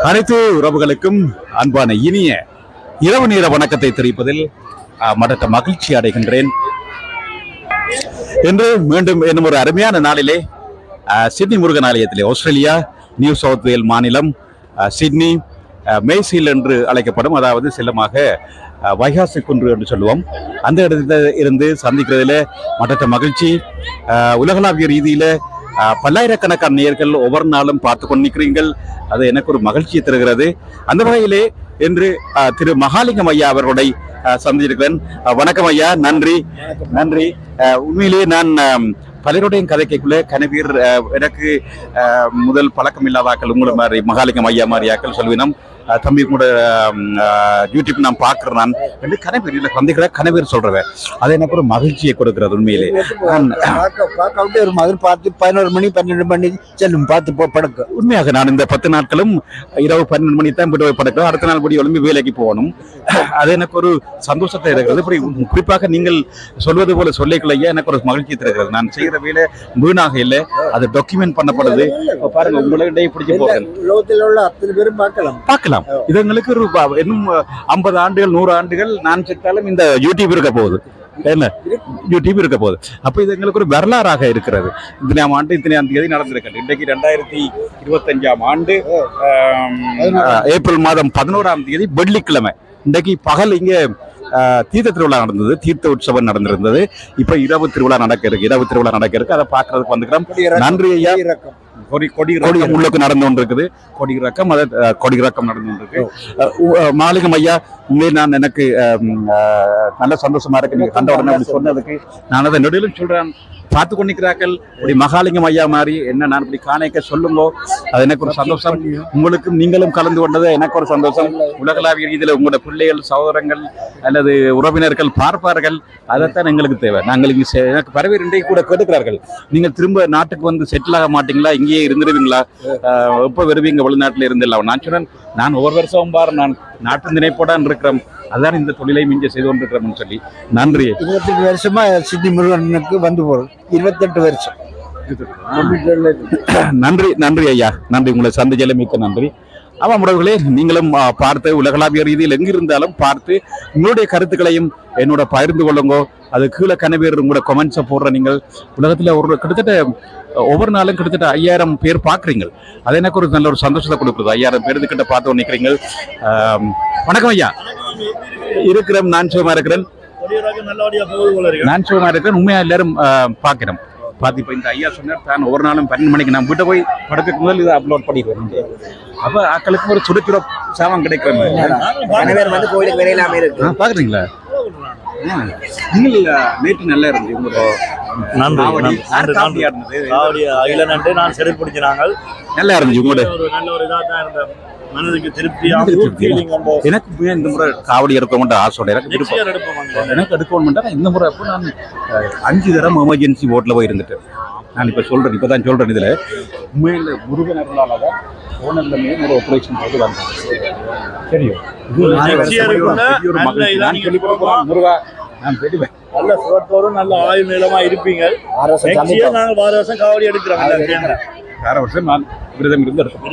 அனைத்து உறவுகளுக்கும் அன்பான இனிய இரவு நேர வணக்கத்தை தெரிவிப்பதில் மற்ற மகிழ்ச்சி அடைகின்றேன். இன்று மீண்டும் என்னும் ஒரு அருமையான நாளிலே சிட்னி முருகன் ஆலயத்திலே ஆஸ்திரேலியா நியூ சவுத் வேல் மாநிலம் சிட்னி மேய்சில் என்று அழைக்கப்படும், அதாவது செல்லமாக வைகாசி குன்று என்று சொல்லுவோம், அந்த இடத்துல இருந்து சந்திக்கிறதுல மற்ற மகிழ்ச்சி. உலகளாவிய ரீதியில பல்லாயிரக்கணக்கான நேயர்கள் ஒவ்வொரு நாளும் பார்த்து கொண்டிருக்கிறீர்கள். அது எனக்கு ஒரு மகிழ்ச்சியை தருகிறது. அந்த வகையிலே இன்று திரு மகாலிங்கம் ஐயா அவர்களுடைய சந்திச்சிருக்கிறேன். வணக்கம் ஐயா. நன்றி நன்றி. உண்மையிலேயே நான் பலருடைய கதைக்குள்ளே கனவீர் எனக்கு முதல் பழக்கம் இல்லாதாக்கள் உங்களை மாதிரி மகாலிங்கம் ஐயா மாதிரி ஆக்கள் சொல்வினம் தம்பி கூட யூடியூப் நான் பார்க்குறேன். நான் ரெண்டு கனவீர் இல்லை சந்தைகளை கனவீர் சொல்றேன். அது எனக்கு ஒரு மகிழ்ச்சியை கொடுக்கிறது. உண்மையிலே ஒரு மாதிரி பார்த்து 11 மணி 12 மணி செல்லும் பார்த்து படுக்க. உண்மையாக நான் இந்த 10 நாட்களும் இரவு 12 மணி தான் போய் படுக்கிறோம். அடுத்த நாள் படி எழும்பி வேலைக்கு போகணும். அது எனக்கு ஒரு சந்தோஷத்தை இருக்கிறது. இப்படி குறிப்பாக நீங்கள் சொல்வது போல சொல்லிக்கலையா எனக்கு ஒரு மகிழ்ச்சி தருகிறது. நான் செய்கிற வேலை வீணாக இல்லை, அது டாக்குமெண்ட் பண்ணப்படுது. பாருங்க, உங்களுடைய பிடிச்சி போகிறேன். லோகத்தில் உள்ள அத்தனை பேரும் பார்க்கலாம். இது எங்களுக்கு ஒரு இன்னும் 50 ஆண்டுகள் 100 ஆண்டுகள் நான் செத்தாலும் இந்த யூடியூப் இருக்க போகுது. என்ன யூடியூப் இருக்க போகுது. அப்ப இது எங்களுக்கு ஒரு வரலாறாக இருக்கிறது. இத்தனையாம் ஆண்டு இத்தனையாம் தேதி நடந்திருக்கிறது. இன்றைக்கு 2025ஆம் ஆண்டு ஏப்ரல் மாதம் 11ஆம் தேதி வெள்ளிக்கிழமை. இன்றைக்கு பகல் இங்கே தீர்த்த திருவிழா நடந்தது, தீர்த்த உற்சவம் நடந்திருந்தது. இப்ப இரவு திருவிழா நடக்க இருக்கு. அதை பார்க்கறதுக்கு வந்துக்கிறோம். நன்றி ஐயா. கொடியிறக்கம் உள்ளுக்கு நடந்து கொண்டிருக்குது. கொடியிறக்கம் நடந்து கொண்டிருக்கு. மாலிகம் ஐயா, உண்மையை நான் எனக்கு நல்ல சந்தோஷமா இருக்கு. நீங்க கண்ட உடனே அப்படி சொன்னதுக்கு நான் அதை நடுவிலும் சொல்றேன். பார்த்து கொண்டிருக்கிறார்கள் இப்படி மகாலிங்கம் ஐயா மாதிரி என்ன நான் இப்படி காணிக்க சொல்லுங்கோ. அது எனக்கு ஒரு சந்தோஷம். உங்களுக்கும் நீங்களும் கலந்து கொண்டது எனக்கு ஒரு சந்தோஷம். உலகளாவிய ரீதியில் உங்களோட பிள்ளைகள் சகோதரங்கள் அல்லது உறவினர்கள் பார்ப்பார்கள். அதைத்தான் எங்களுக்கு தேவை. நாங்கள் இங்கே எனக்கு பரவே இன்றைக்கு கூட கேட்டுக்கிறார்கள், நீங்கள் திரும்ப நாட்டுக்கு வந்து செட்டில் ஆக மாட்டீங்களா, இங்கேயே இருந்துருவீங்களா, எப்போ வருவீங்க வெளிநாட்டில் இருந்துடலாம். நான் சொன்னேன், நான் ஒவ்வொரு வருஷம் பாரு நான் நாட்டு நினைப்போடான் இருக்கிறேன். அதான் இந்த தொழிலை மிஞ்ச செய்து கொண்டிருக்கிறோம்னு சொல்லி. நன்றி. 28 வருஷமா சிட்னி முருகனுக்கு வந்து போறோம். 28 வருஷம். நன்றி நன்றி ஐயா. நன்றி. உங்களை சந்திச்சல மிக்க நன்றி. ஆமாம் உறவுகளே, நீங்களும் பார்த்து உலகளாவிய ரீதியில் எங்கிருந்தாலும் பார்த்து உங்களுடைய கருத்துக்களையும் என்னோட பகிர்ந்து கொள்ளுங்கோ. அது கீழே கனவேறு உங்களோட கமெண்ட்ஸை போடுற. நீங்கள் உலகத்தில் ஒரு கிட்டத்தட்ட ஒவ்வொரு நாளும் கிட்டத்தட்ட 5000 பேர் பார்க்குறீங்க. அது எனக்கு ஒரு நல்ல ஒரு சந்தோஷத்தை கொடுக்குறது. 5000 பேர் கிட்ட பார்த்து நிற்கிறீங்க. வணக்கம் ஐயா. இருக்கிறேன். நான் சுகமா இருக்கிறேன். உண்மையா எல்லாரும் பார்க்கிறேன். பார்த்து இப்போ இந்த ஐயா சொன்னார் தான் ஒவ்வொரு நாளும் 12 மணிக்கு நான் வீட்டை போய் படத்துக்கு முதல் இதை அப்லோட் பண்ணிடுவேன். அப்போ ஆக்களுக்கு ஒரு சுடுச்சுட சாமான் கிடைக்கிறேன். கோயிலுக்கு வெளியிலாமே இருக்கு. பார்க்குறீங்களா? நீங்கள் நேற்று நல்லா இருந்துச்சு. நான் செடி பிடிச்சினாங்க. நல்லா இருந்துச்சு. உங்களோட நல்ல ஒரு இதாக தான் இருந்தேன். மனதுக்கு திருப்தி. எனக்கு இந்த முறை காவடி எடுக்கணும்ன்ற ஆசை. எனக்கு எடுக்கணும்னா இந்த முறை அப்போ நான் 5 தரம் எமர்ஜென்சி ஓட்டில் போய் இருந்துட்டு நான் இப்போ சொல்கிறேன். இப்போ தான் சொல்கிறேன். இதில் உண்மையில் முருகனர்களால் தான் போனதுமே ஒரு ஆப்ரேஷன் போட்டு வந்தேன். சரியும் முருகா நான் தெரிவேன். நல்ல சுகத்தோடும் நல்ல ஆயுள் நீளமா இருப்பீங்க. நாங்கள் 6 வருஷம் காவடி எடுக்கிறோம். 6 வருஷம் நான் விரதம் இருந்து எடுப்போம்.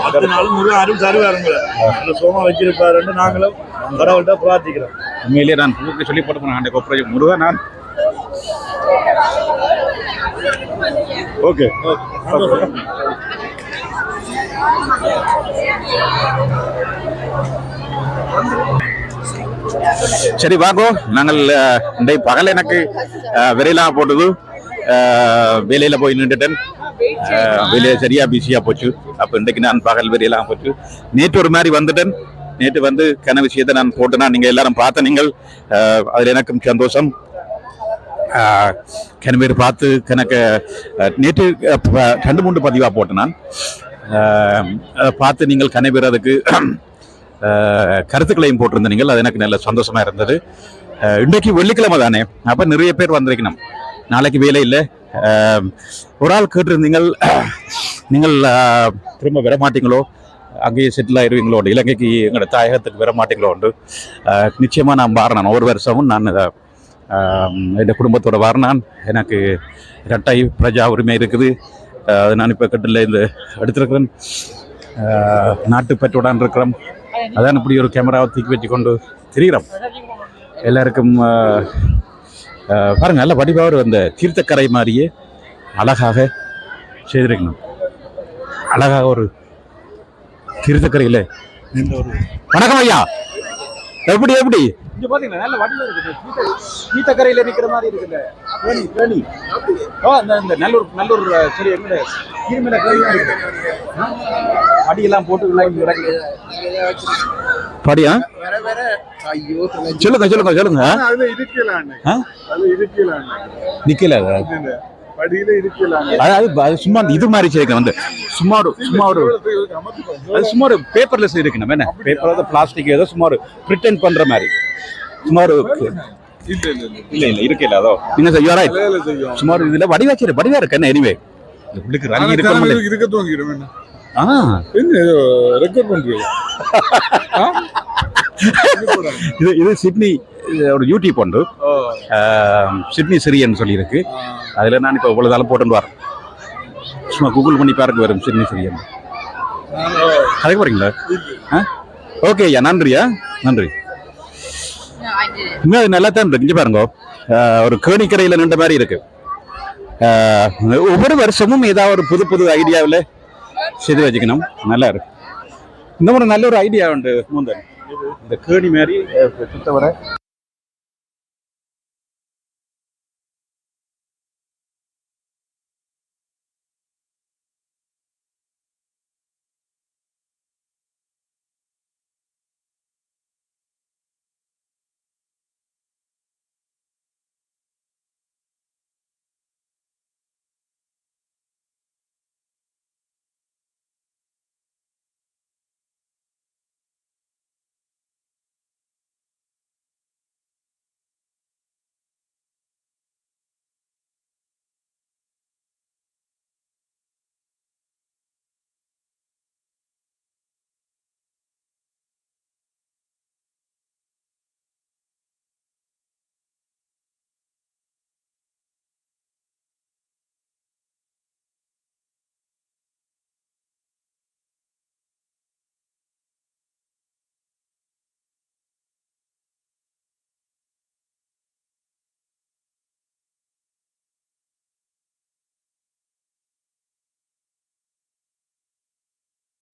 10 நாளும் முருகன் அருள் தருவாருங்க. நல்ல சோமா வச்சிருப்பாருன்னு நாங்களும் கடவுள்கிட்ட பிரார்த்திக்கிறோம். உண்மையிலேயே நான் பூக்கு சொல்லி போட்டு போனேன். அந்த ஆப்ரேஷன் முருகா நான் ஓகே. சரி வாங்கோ. நாங்கள் இன்றைய பகல் எனக்கு விரையிலாக போட்டது. வேலையில் போய் நின்றுட்டேன். வேலையை சரியா பிஸியாக போச்சு. அப்போ இன்றைக்கு நான் பகல் விரையிலாக போச்சு. நேற்று ஒரு மாதிரி வந்துட்டேன். நேற்று வந்து கன விஷயத்தை நான் போட்டேன்னா நீங்கள் எல்லாரும் பார்த்த நீங்கள் அதில் எனக்கும் சந்தோஷம். கனவேறு பார்த்து கணக்கு நேற்று 2-3 பதிவாக போட்டேன். நான் பார்த்து நீங்கள் கனவேறு அதுக்கு கருத்துக்களையும் போட்டிருந்த நீங்கள், அது எனக்கு நல்ல சந்தோஷமா இருந்தது. இன்றைக்கு வெள்ளிக்கிழமை தானே, அப்போ நிறைய பேர் வந்திருக்கணும். நாளைக்கு வேலை இல்லை. ஒரு ஆள் கேட்டிருந்தீங்கள், நீங்கள் திரும்ப வர மாட்டீங்களோ, அங்கேயே செட்டில் ஆயிடுவீங்களோ, இலங்கைக்கு எங்களோட தாயகத்துக்கு வர மாட்டீங்களோ உண்டு. நிச்சயமாக நான் வாரணான். ஒரு வருஷமும் நான் என் குடும்பத்தோட வாரணான். எனக்கு இரட்டை பிரஜா உரிமை இருக்குது. அது நான் இப்போ கட்டில் இந்த எடுத்திருக்கிறேன். நாட்டுப்பற்றோடான் இருக்கிறோம். அதான் இப்படி ஒரு கேமராவை தூக்கி வச்சு கொண்டு திரிகிறோம். எல்லாருக்கும் பாருங்க, நல்ல வடிவாக அந்த தீர்த்தக்கரை மாதிரியே அழகாக செய்திருக்கணும். அழகாக ஒரு தீர்த்தக்கரையில் ஒரு வணக்கம் ஐயா. எப்படி எப்படி இங்க பாத்தீங்களா நல்ல வடிவம் இருக்குது. தீர்த்தக்கரையில் இருக்கிற மாதிரி இருக்குது. கேணி இந்த நல்லூர் சரி என்ன கீழ்மேல படியெல்லாம் போட்டு படியா சொல்லுங்க சொல்லுங்க சொல்லுங்க. நிக்கல அது சும்மா இது மாதிரி செய்யணும். வந்து சும்மா ஒரு பேப்பர்ல செய்யணும். என்ன பேப்பர் பிளாஸ்டிக் ஏதோ சும்மா ஒரு பிரிட்டன் பண்ற மாதிரி சும்மா ஒரு இல்ல இருக்கல. அதோ நீங்க செய்யறா சும்மா ஒரு இதுல வடிவா இருக்கு. என்ன எனிவே உள்ளுக்கு ரங்கி இருக்க தூங்கிடும். ரெக்கார்ட் பண்றீங்க. இது சிட்னி ஒரு யூடியூப் உண்டு, சிட்னி சிரியன் சொல்லி இருக்கு. அதுல நான் இப்போ இவ்வளவு காலம் போட்டு வரேன். சும்மா கூகுள் பண்ணி பாருங்க வரும் சிட்னி சிரியன். கதைக்கு போறீங்களா? ஓகே ஐயா, நன்றியா, நன்றி. நல்லா தான் இருக்கு. இங்க பாருங்க, ஒரு கேணிக்கரையில நின்ற மாதிரி இருக்கு. ஒவ்வொரு வருஷமும் ஏதாவது ஒரு புது ஐடியாவில் செய்து வச்சுக்கணும். நல்லா இருக்கு. இந்த மாதிரி நல்ல ஒரு ஐடியா உண்டு மூந்தன். இந்த கேணி மாதிரி சுத்தவரை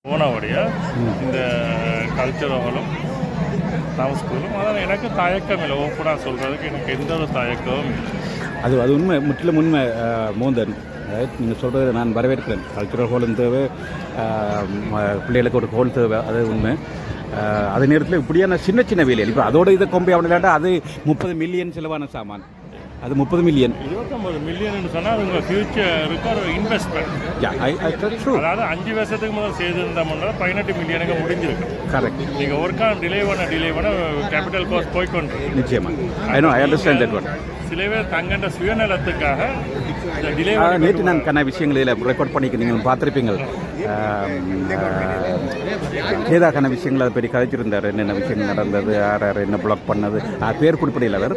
போனபடியாக இந்த கல்ச்சரங்களும் நம்ம ஸ்கூலும் அதான் எனக்கு தயக்கம் இல்லை. ஓப்பனாக சொல்கிறதுக்கு எனக்கு எந்த ஒரு தயக்கமும் இல்லை. அது உண்மை, முற்றிலும் உண்மை மூந்தன். நீங்கள் சொல்கிறது நான் வரவேற்கிறேன். கல்ச்சுரல் ஹோலும் தேவை, பிள்ளைகளுக்கு ஒரு ஹோல் தேவை, அது உண்மை. அதே நேரத்தில் இப்படியான சின்ன வேலையில் இப்போ அதோட இதை கொம்பை அவன் இல்லாட்டா அது 30 மில்லியன் செலவான சாமான். அது 30 மில்லியன் 29 மில்லியன் சொன்னால் அது உங்கள் ஃபியூச்சருக்கு ஒரு இன்வெஸ்ட்மெண்ட். அதாவது 5 வருஷத்துக்கு முதல் செய்திருந்தோம்னா 18 மில்லியனுக்கு முடிஞ்சிருக்கு. கரெக்ட். நீங்கள் ஒர்க்காக டிலே பண்ண கேபிட்டல் காஸ்ட் போய்கொண்டு நிச்சயமாக. I know, I understand that one. சில பேர் தங்கண்ட சுயநலத்துக்காக டிலே. நேற்று நான் கண்ண விஷயங்கள் இதில் ரெக்கார்ட் பண்ணிக்க நீங்கள் பார்த்துருப்பீங்க. ஏதாக்கான விஷயங்கள் அதை பற்றி கதைச்சிருந்தார். என்னென்ன விஷயங்கள் நடந்தது, யார் என்ன பிளாக் பண்ணது, பேர் குறிப்பிடையில் அவர்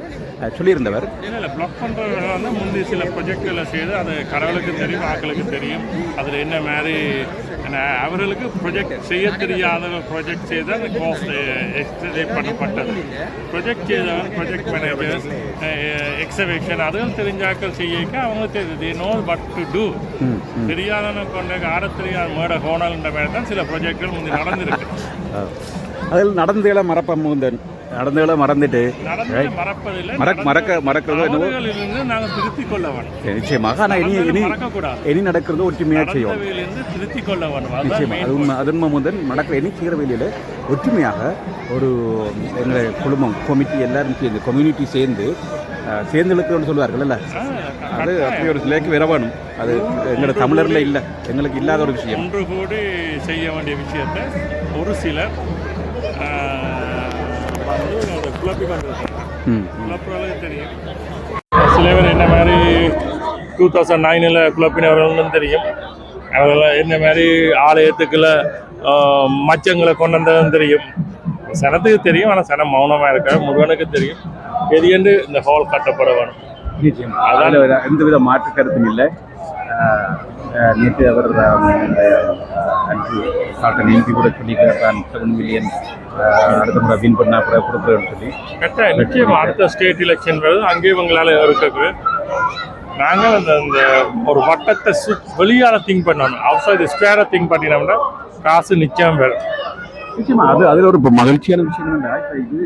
சொல்லியிருந்தவர். இல்லை பிளாக் பண்ணுறவங்க வந்து முந்தி சில ப்ரொஜெக்டில் செய்து அது கடவுளுக்கு தெரியும், ஆக்களுக்கு தெரியும். அதில் என்ன மாதிரி அவர்களுக்கு ப்ரொஜெக்ட் செய்ய தெரியாத ப்ரொஜெக்ட் செய்து அந்த காஸ்ட் எக்ஸ்டேட் பண்ணப்பட்டது. ப்ரொஜெக்ட் செய்தவன் ப்ரொஜெக்ட் மேனேஜர்ஸ் எக்ஸவேஷன் அதுவும் தெரிஞ்சாக்கள் செய்யக்க அவங்க தெரியுது நோ பட் டு டூ. தெரியாதவனை கொண்ட ஆட தெரியாத மேட கோணல்ன்ற மாதிரி தான் சில ப்ரொஜெக்ட்கள் முந்தி நடந்திருக்கு. அதில் நடந்தேல மறப்பம் மூந்தன் நடந்தேல மறந்துட்டு மறப்பதில்லை, மறக்கிறது நாங்கள் திருத்திக் கொள்ள வேணும். நிச்சயமாக. ஆனால் இனி நடக்கிறது ஒற்றுமையாக செய்வோம். திருத்திக் கொள்ள வேணும். நிச்சயமாக அது உண்மை. அது உண்மை மூந்தன். நடக்கிற இனி செய்கிற வேலையில் ஒற்றுமையாக ஒரு எங்களை குடும்பம் கமிட்டி எல்லாரும் சேர்ந்து கம்யூனிட்டி சேர்ந்துழுக்கணும்னு சொல்லுவார்கள்ல, அது அப்படி ஒரு சிலைக்கு வர வேணும். அது எங்களோட தமிழரில் இல்லை, எங்களுக்கு இல்லாத ஒரு விஷயம். ஒன்று கூடி செய்ய வேண்டிய விஷயத்தை ஒரு சிலர் குழப்பங்களுக்கு தெரியும். சில பேர் என்ன மாதிரி 2009 குழப்பினவர்களும் தெரியும். அவர்கள் என்ன மாதிரி ஆலயத்துக்குள்ள மச்சங்களை கொண்டு வந்ததும் தெரியும். சனத்துக்கு தெரியும், ஆனால் சனம் மௌனமாக இருக்க முருகனுக்கு தெரியும். எது இந்த ஹால் கட்டப்பட வேணும். நிச்சயம் அதில் எந்தவித மாற்று கருத்தும் இல்லை. நேற்று அவர் அன்று கால்டன் எம்பி கூட சொல்லிக்கிறார் 7 மில்லியன் அடுத்த முறை வின் பண்ணா கூட கொடுக்குறேன்னு சொல்லி. நிச்சயமா அடுத்த ஸ்டேட் எலெக்ஷன் வருது, அங்கேயும் இவங்களால இருக்குது. நாங்கள் அந்த ஒரு வட்டத்தை வெளியால் திங்க் பண்ணணும், அவுட்சைட் ஸ்கொயரை திங்க் பண்ணினோம்னா காசு நிச்சயம் வரும். நிச்சயமா அதில் ஒரு மகிழ்ச்சியான விஷயம் என்னன்னா, இப்போ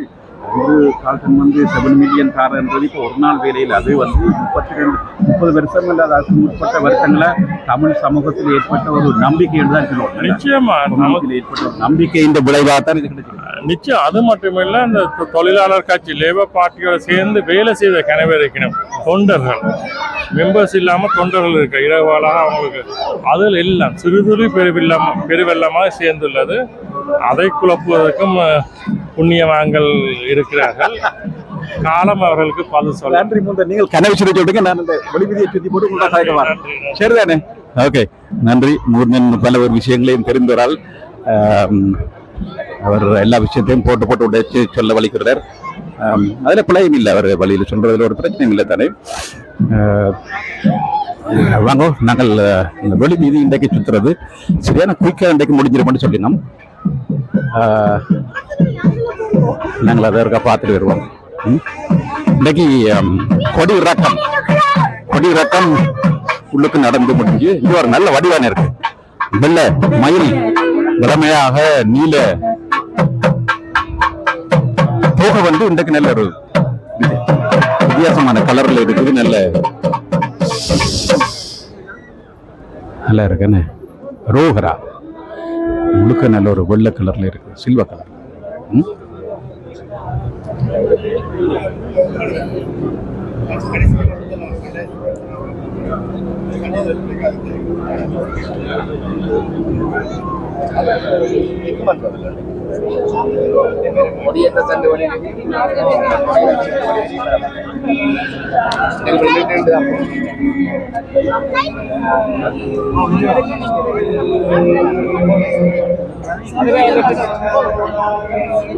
இது கால்டன் 7 மில்லியன் காரன்றது இப்போ ஒரு நாள் வேலையில் அது 30 வருஷங்கள் அதுக்கு முற்பட்ட வருஷங்கள தமிழ் சமூகத்தில் ஏற்பட்ட ஒரு நம்பிக்கை என்று தான் சொல்லுவோம். நிச்சயமா நமக்கு ஏற்பட்ட ஒரு நம்பிக்கை இந்த விளைவாக தான் இது கிடைச்சிருக்கு. நிச்சயம் அது மட்டுமில்லை, இந்த தொழிலாளர் கட்சி லேபர் பார்ட்டியோட சேர்ந்து வேலை செய்த கனவே இருக்கணும். தொண்டர்கள் மெம்பர்ஸ் இல்லாமல் தொண்டர்கள் இருக்க இரவாளாக அவங்களுக்கு அதில் எல்லாம் சிறு துளி பெருவெள்ளமாக சேர்ந்துள்ளது. அதை குழப்புவதற்கும் புண்ணியவான்கள் இருக்கிறார்கள். காலம் அவர்களுக்கு பதில் சொல்ல. நன்றி. நீங்கள் கனவு சொல்லி சொல்றீங்க, நான் இந்த ஒளிவிதியை சுற்றி போட்டு உங்களாக சரிதானே? ஓகே, நன்றி. மூர்மன் பல ஒரு விஷயங்களையும் தெரிந்தவரால் அவர் எல்லா விஷயத்தையும் போட்டு உடைச்சு சொல்ல வலிக்கிறார். அதில் பிழையும் இல்லை, அவர் வழியில் சொல்றதுல ஒரு பிரச்சனையும் இல்லை தானே. வாங்க, நாங்கள் இந்த வெளி மீது இன்றைக்கு சுற்றுறது சரியான குயிக்காக இன்றைக்கு முடிஞ்சிருப்போம்னு சொல்லினோம். நாங்கள் அதை இருக்க பார்த்துட்டு வருவோம். இன்றைக்கு கொடி ரக்கம் உள்ளுக்கு நடந்து முடிஞ்சு இங்க ஒரு நல்ல வடிவான இருக்கு. வெள்ளை மயில் வளமையாக நீல போக இன்றைக்கு நல்ல ஒரு வித்தியாசமான கலர்ல இருக்குது. நல்லா இருக்குன்னு ரோஹரா முழுக்க நல்ல ஒரு வெள்ளை கலர்ல இருக்கு, சில்வர் கலர்.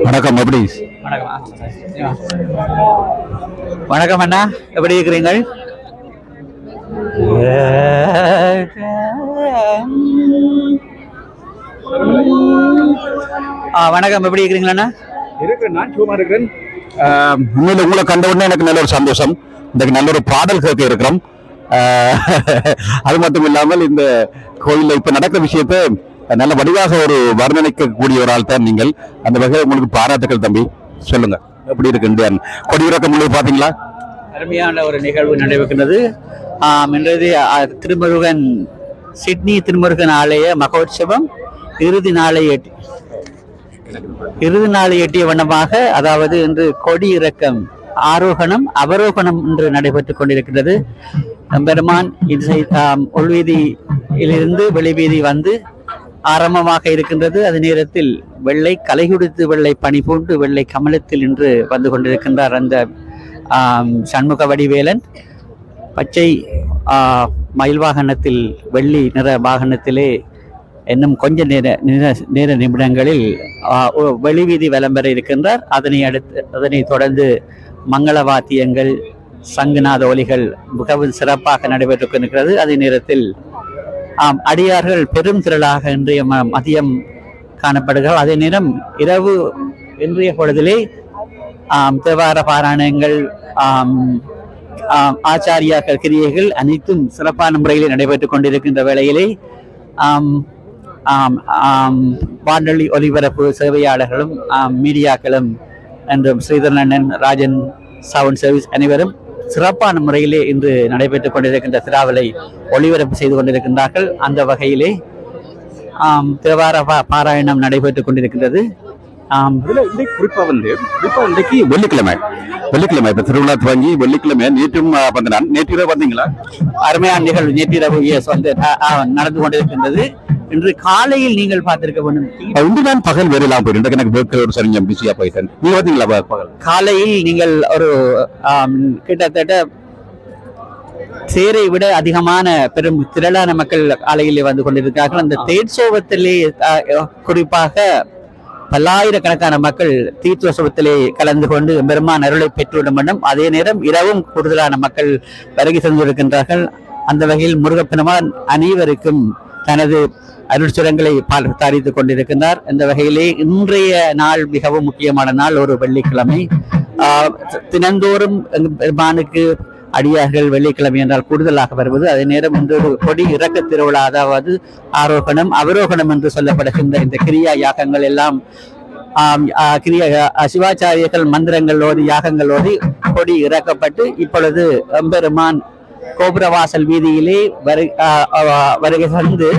வணக்கம். எப்படி? வணக்கம் அண்ணா, எப்படி இருக்கிறீங்கள்? வணக்கம், எப்படி இருக்கிறீங்களா? நான் சும்மா இருக்கிறேன். உண்மையில உங்களை கண்ட உடனே எனக்கு நல்ல ஒரு சந்தோஷம். இன்றைக்கு நல்ல ஒரு பாடல் கேட்க இருக்கிறோம். அது மட்டும் இல்லாமல் இந்த கோயிலில் இப்ப நடக்கிற விஷயத்தை நல்ல வடிவாக ஒரு வர்ணனைக்கக்கூடிய ஒரு ஆள் தான் நீங்கள். அந்த வகையில் உங்களுக்கு பாராட்டுகள் தம்பி. சொல்லுங்க, எப்படி இருக்கு கொடியிறக்கம் பாத்தீங்களா? அருமையான ஒரு நிகழ்வு நடைபெறுகிறது. இன்றைய திருமுருகன் சிட்னி திருமுருகன் ஆலய மகோற்சவம் இறுதி நாளை எட்டிய வண்ணமாக, அதாவது இன்று கொடி இறக்கம், ஆரோகணம் அவரோகணம் என்று நடைபெற்றுக் கொண்டிருக்கிறது. பெருமான் உள்வீதியிலிருந்து வெளிவீதி வந்து ஆரம்பமாக இருக்கின்றது. அதே நேரத்தில் வெள்ளை கலைகுடித்து வெள்ளை பனி பூண்டு வெள்ளை கமலத்தில் இன்று வந்து கொண்டிருக்கின்றார் அந்த சண்முக வடிவேலன். பச்சை மயில் வாகனத்தில் வெள்ளி நிற வாகனத்திலே இன்னும் கொஞ்ச நேர நிமிடங்களில் வெளிவீதி விளம்பர இருக்கின்றார். அதனை தொடர்ந்து மங்கள வாத்தியங்கள், சங்குநாத ஒலிகள் மிகவும் சிறப்பாக நடைபெற்றுக் கொண்டிருக்கிறது. அதே நேரத்தில் அடியார்கள் பெரும் திரளாக இன்றைய மதியம் காணப்படுகிறார். அதே நேரம் இரவு இன்றைய பொழுதிலே தேவார பாராயணங்கள், ஆச்சாரியாக்கள் கிரியைகள் அனைத்தும் சிறப்பான முறையில் நடைபெற்றுக் கொண்டிருக்கின்ற வேளையிலே வானொலி ஒலிபரப்பு சேவையாளர்களும் மீடியாக்களும் என்றும் ஸ்ரீதரன், ராஜன் சவுண்ட் சர்வீஸ் அனைவரும் சிறப்பான முறையிலே இன்று நடைபெற்றுக் கொண்டிருக்கின்ற திருவிழாவை ஒளிபரப்பு செய்து கொண்டிருக்கின்றார்கள். அந்த வகையிலே தேவார பாராயணம் நடைபெற்றுக் கொண்டிருக்கின்றது. குறிப்பா இன்றைக்கு வெள்ளிக்கிழமை இப்ப திருவிழா துவங்கி வெள்ளிக்கிழமை நேற்றும் நேற்றிரவு வந்தீங்களா? அருமையான நிகழ்வு நேற்றிரவு நடந்து கொண்டிருக்கின்றது. இன்று காலையில் நீங்கள் பார்த்திருக்க வேண்டும். இன்றுதான் பகல் வேறெல்லாம் போயிட்டு எனக்கு ஒரு சரிஞ்சம் பிஸியா போயிட்டேன். நீங்க பார்த்தீங்களா பகல்? காலையில் நீங்கள் ஒரு கிட்டத்தட்ட சேரை விட அதிகமான பெரும் திரளான மக்கள் காலையிலே வந்து கொண்டிருக்கிறார்கள். அந்த தேர்சோவத்திலே குறிப்பாக பல்லாயிரக்கணக்கான மக்கள் தீர்த்தோற்சவத்திலே கலந்து கொண்டு பெருமான் அருளை பெற்றுவிட வேண்டும். அதே நேரம் இரவும் கூடுதலான மக்கள் வருகை சென்றிருக்கின்றார்கள். அந்த வகையில் முருகப்பெருமான் அனைவருக்கும் தனது அருட்சுரங்களை தரித்துக் கொண்டிருக்கின்றார். இந்த வகையிலே இன்றைய நாள் மிகவும் முக்கியமான நாள், ஒரு வெள்ளிக்கிழமை. தினந்தோறும் பெருமானுக்கு அடியார்கள் வெள்ளிக்கிழமை என்றால் கூடுதலாக வருவது. அதே நேரம் இன்று ஒரு கொடி இறக்க திருவிழா, அதாவது ஆரோகணம் அவரோகணம் என்று சொல்லப்படுகின்ற இந்த கிரியா யாகங்கள் எல்லாம் சிவாச்சாரியர்கள் மந்திரங்களோடு யாகங்களோடு கொடி இறக்கப்பட்டு இப்பொழுது எம்பெருமான் கோபுரவாசல் வீதியிலே வருகை தந்து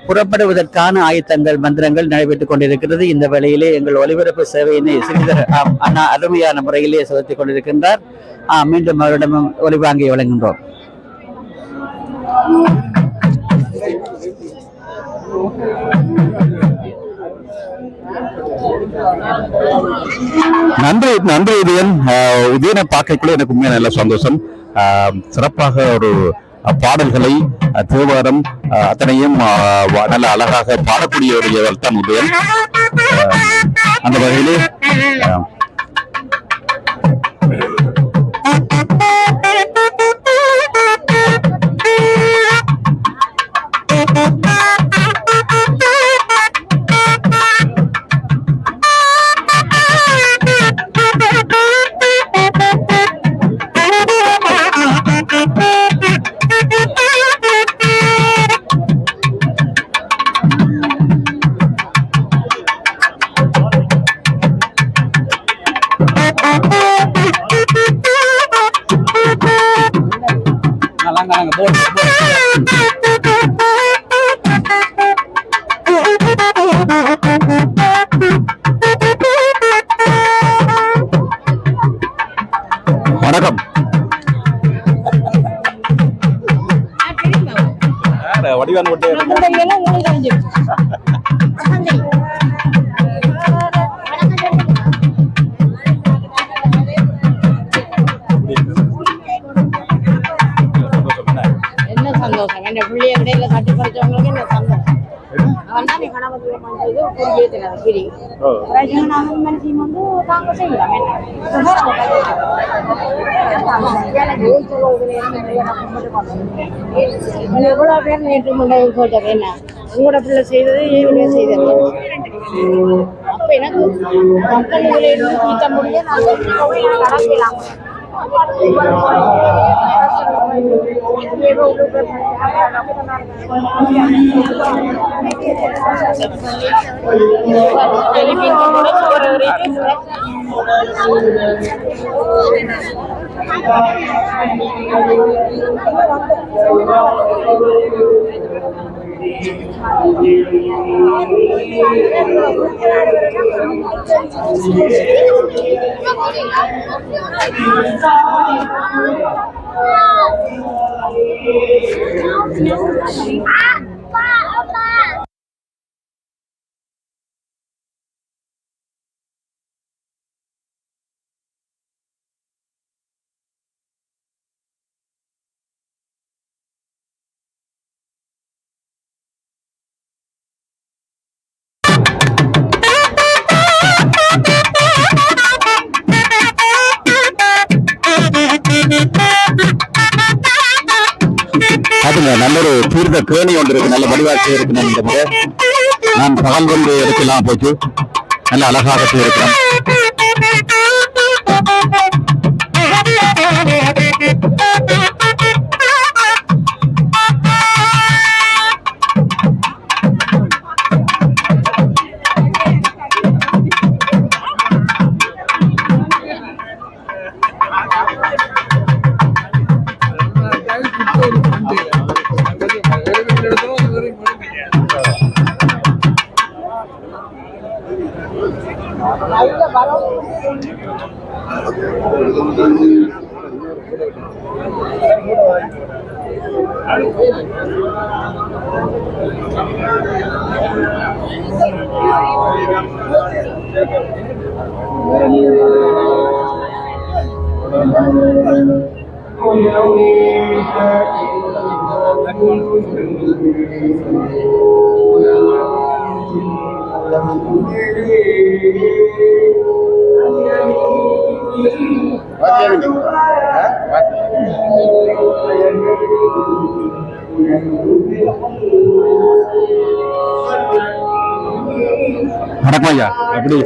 புறப்படுவதற்கான ஆயத்தங்கள் மந்திரங்கள் நடைபெற்றுக் கொண்டிருக்கிறது. இந்த வேளையிலே எங்கள் ஒலிபரப்பு சேவையினை சிறிதர் அண்ணா அருமையான முறையிலே செலுத்திக் கொண்டிருக்கின்றார். மீண்டும் அவரிடம் ஒலிவாங்கி வழங்குகின்றோம். நன்றி நன்றி உதயன். உதயனை பார்க்கக்குள்ள எனக்கு உண்மையாக நல்ல சந்தோஷம். சிறப்பாக ஒரு பாடல்களை தேவாரம் அத்தனையும் நல்ல அழகாக பாடக்கூடியவர்கள் தான் உதயன். அந்த வகையிலே வணக்கம். வடிவான என்ன சந்தோஷம், என் பிள்ளைய இடையில கட்டி பறிச்சவங்களுக்கு என்ன சந்தோஷம். அவன் தான் கணபதி கிரி மனுஷன் வந்து தாங்க செய்யலாம். எவ்வளவு பேர் நேற்று முன்னே போட்டார், என்ன உங்களோட பிள்ளை செய்தது இவங்க செய்தது. அப்ப எனக்கு மக்கள் இதிலிருந்து தீட்ட முடிய நடக்கலாம். நல்ல ஒரு தீர்த்த கேணி ஒன்று இருக்கு, நல்ல வடிவாட்சி இருக்கு. நான் பகல் வந்து எடுக்கலாம் போச்சு நல்ல அழகாக இருக்கிறேன். வணக்கம் ஐயா. எப்படி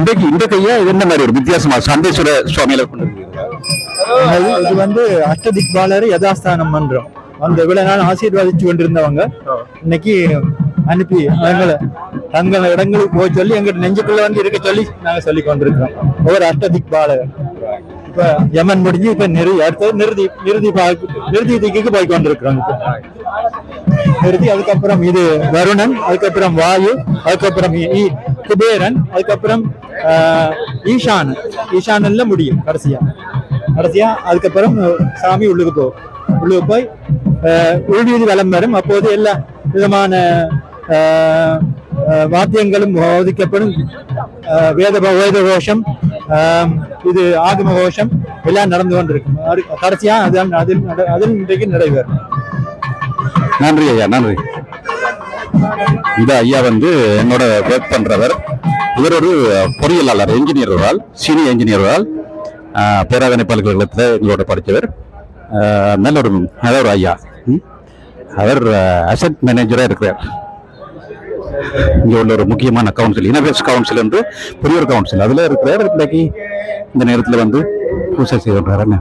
இன்றைக்கு இந்த கையா இது என்ன மாதிரி ஒரு வித்தியாசமா சண்டேஸ்வர சுவாமியில கொண்டு இது வந்து அஷ்டதிக்பாலர் யதாஸ்தானம் மன்றம் அந்த இவ்வளவு நாள் ஆசீர்வாதிச்சு கொண்டிருந்தவங்க இன்னைக்கு அனுப்பி தங்கள இடங்களுக்கு போய் சொல்லி எங்கிட்ட நெஞ்சுக்குள்ள வந்து இருக்க சொல்லி நாங்க சொல்லி கொண்டிருக்கிறோம். ஒவ்வொரு அஷ்டதிக்பாலர் இப்ப யமன் முடிஞ்சு இப்ப அடுத்தது நிறுதி திக்கு போய் கொண்டிருக்கிறோம். நிறுதி, அதுக்கப்புறம் இது வருணன், அதுக்கப்புறம் வாயு, அதுக்கப்புறம் குபேரன், அதுக்கப்புறம் ஈசானன்ல முடியும் கடைசியா அதுக்கப்புறம் சாமி உள்ளுக்கு போய் உள்வீதி வலம் வரும். அப்போது எல்லா விதமான வாத்தியங்களும் போதிக்கப்படும். வேத கோஷம், இது ஆகம கோஷம் எல்லாம் நடந்து கொண்டிருக்கும். கடைசியா அதில் இன்றைக்கு நடைபெறும். நன்றி ஐயா, நன்றி. இந்த ஐயா வந்து என்னோட ஒர்க் பண்றவர். இவர் ஒரு பொறியியலாளர், சீனியர் என்ஜினியர், பேராதனை பல்கலைக்கழகத்தில் எங்களோட படித்தவர். நல்ல ஒரு ஐயா. அவர் அசெட் மேனேஜரா இருக்கிறார். இங்க உள்ள ஒரு முக்கியமான கவுன்சில், இனோவேஸ் கவுன்சில் என்று பெரிய ஒரு கவுன்சில், அதுல இருக்கிறார். இன்னைக்கு இந்த நேரத்தில் வந்து பூசை செய்கின்றார். என்ன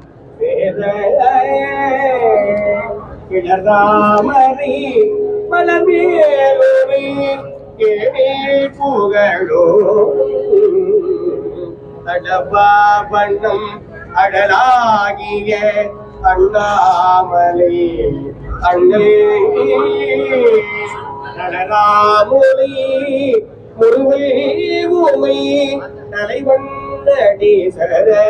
அடபாவண்ணம் அடலாகிய அண்ணாமலை அண்ணே நடராமொழி முருகை ஊமை தலைவண்ணடி சரணே.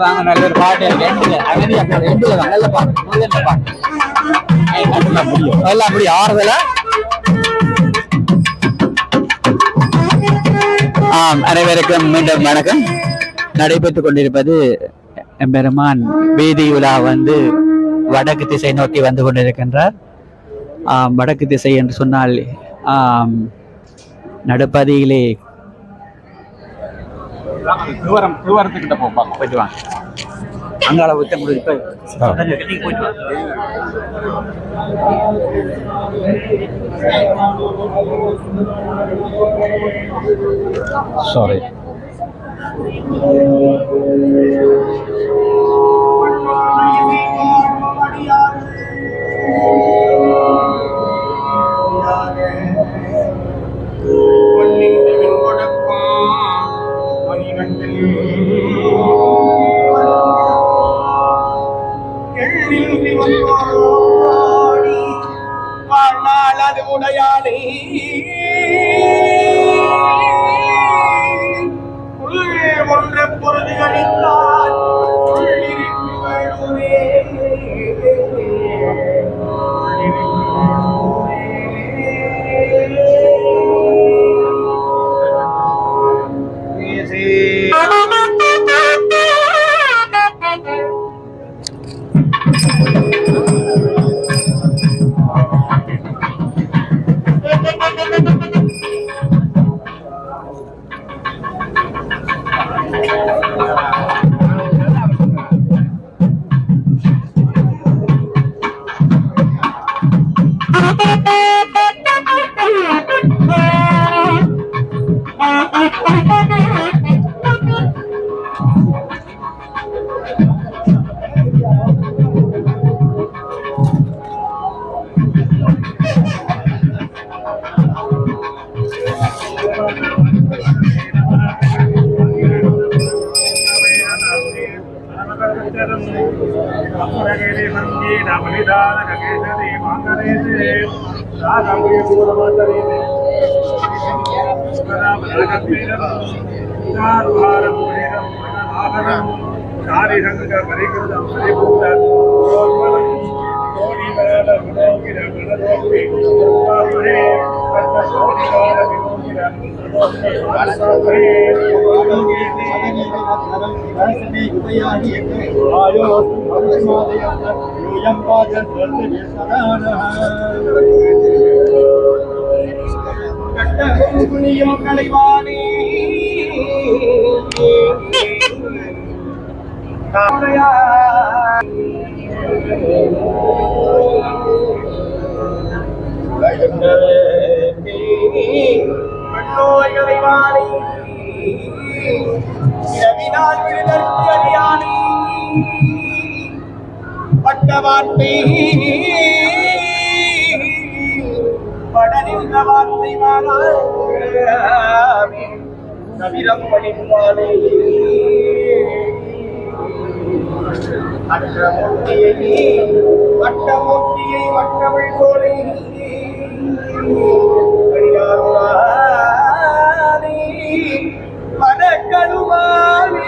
வாங்க, நல்ல ஒரு பாட்டு நல்ல பாட்டு எல்லாம் அப்படி ஆறுதல. அனைவருக்கும் மீண்டும் வணக்கம். நடைபெற்றுக் கொண்டிருப்பது எம்பெருமான் வீதி உலா வந்து வடக்கு திசை நோக்கி வந்து கொண்டிருக்கின்றார். வடக்கு திசை என்று சொன்னால் நடுப்பதியிலே திருவாரத்துக்கிட்ட போப்பாங்க, போயிட்டு வாங்க. அங்காள விட்டு போயிட்டு வாங்க. சாரி. அது உடையாளே ஒன்ற பொருள் அளித்தால் அப்புறகேதி மங்கி நமலிதான ககேசதி மாங்கரேதே ராகவே பூரமாதரேதே ராகவேரம் நார்வாரம் புரிரம் ஆகரம் காரிரங்க பரிகிருதம் பரிபூத ரோமலம் கோடிவேல வினோகிர வினோகி பாபரே கர்ம சோதிகார வினோகிர கலைவானே கலைவானே இரவினால் விழுதற்கு அடியானே பட்ட வார்த்தை படனின்ற வார்த்தை நவிரம் பணிப்பானே அட்டமூர்த்தியை வட்டமிழ் கோலை மனக்கழுவானே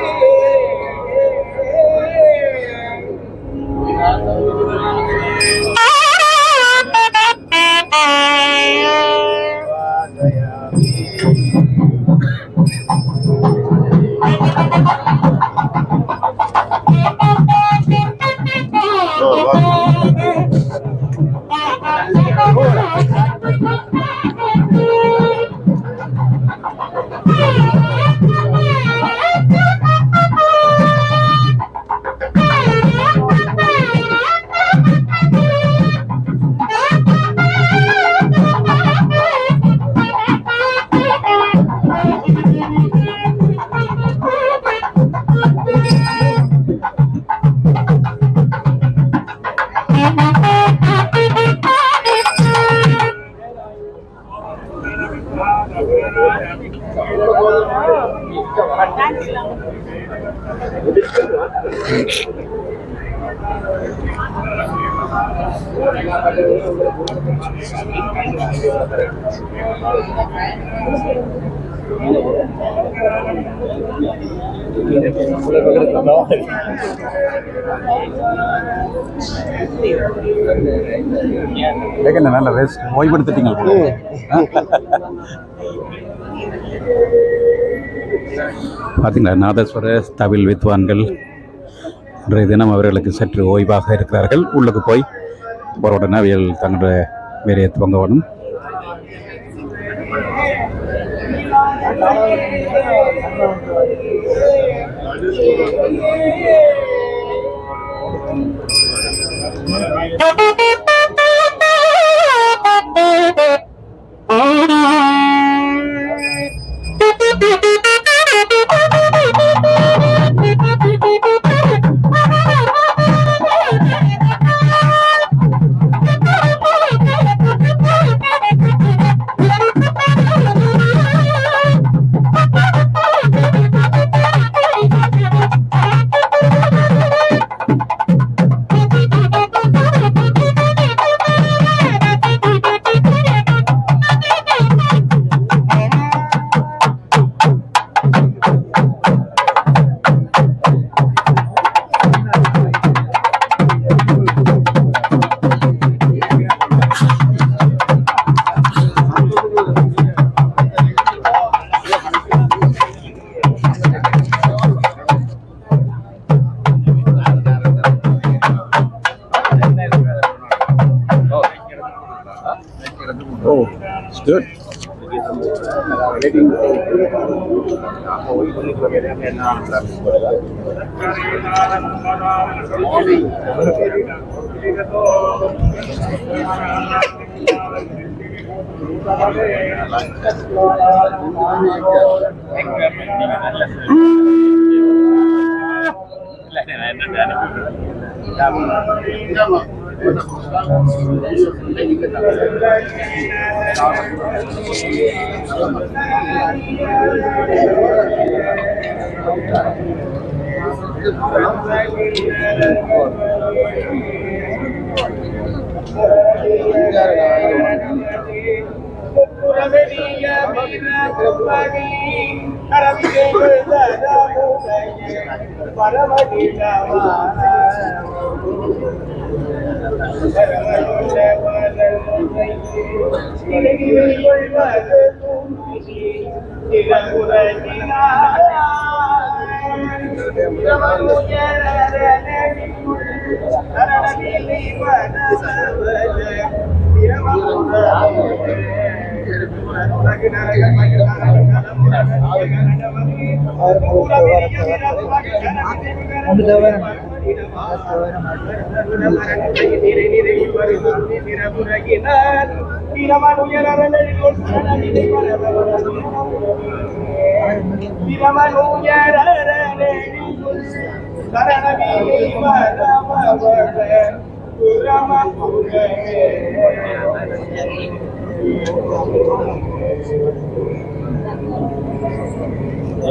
நல்ல ரெஸ்ட் ஓய்வெடுத்துட்டீங்க. பார்த்தீங்களா, நாதஸ்வர தவில் வித்வான்கள் இன்றைய தினம் அவர்களுக்கு சற்று ஓய்வாக இருக்கிறார்கள். உள்ளுக்கு போய் அவருடன் அவியல் தங்களுடைய வேலையை துவங்கவனும். Oh, it's good.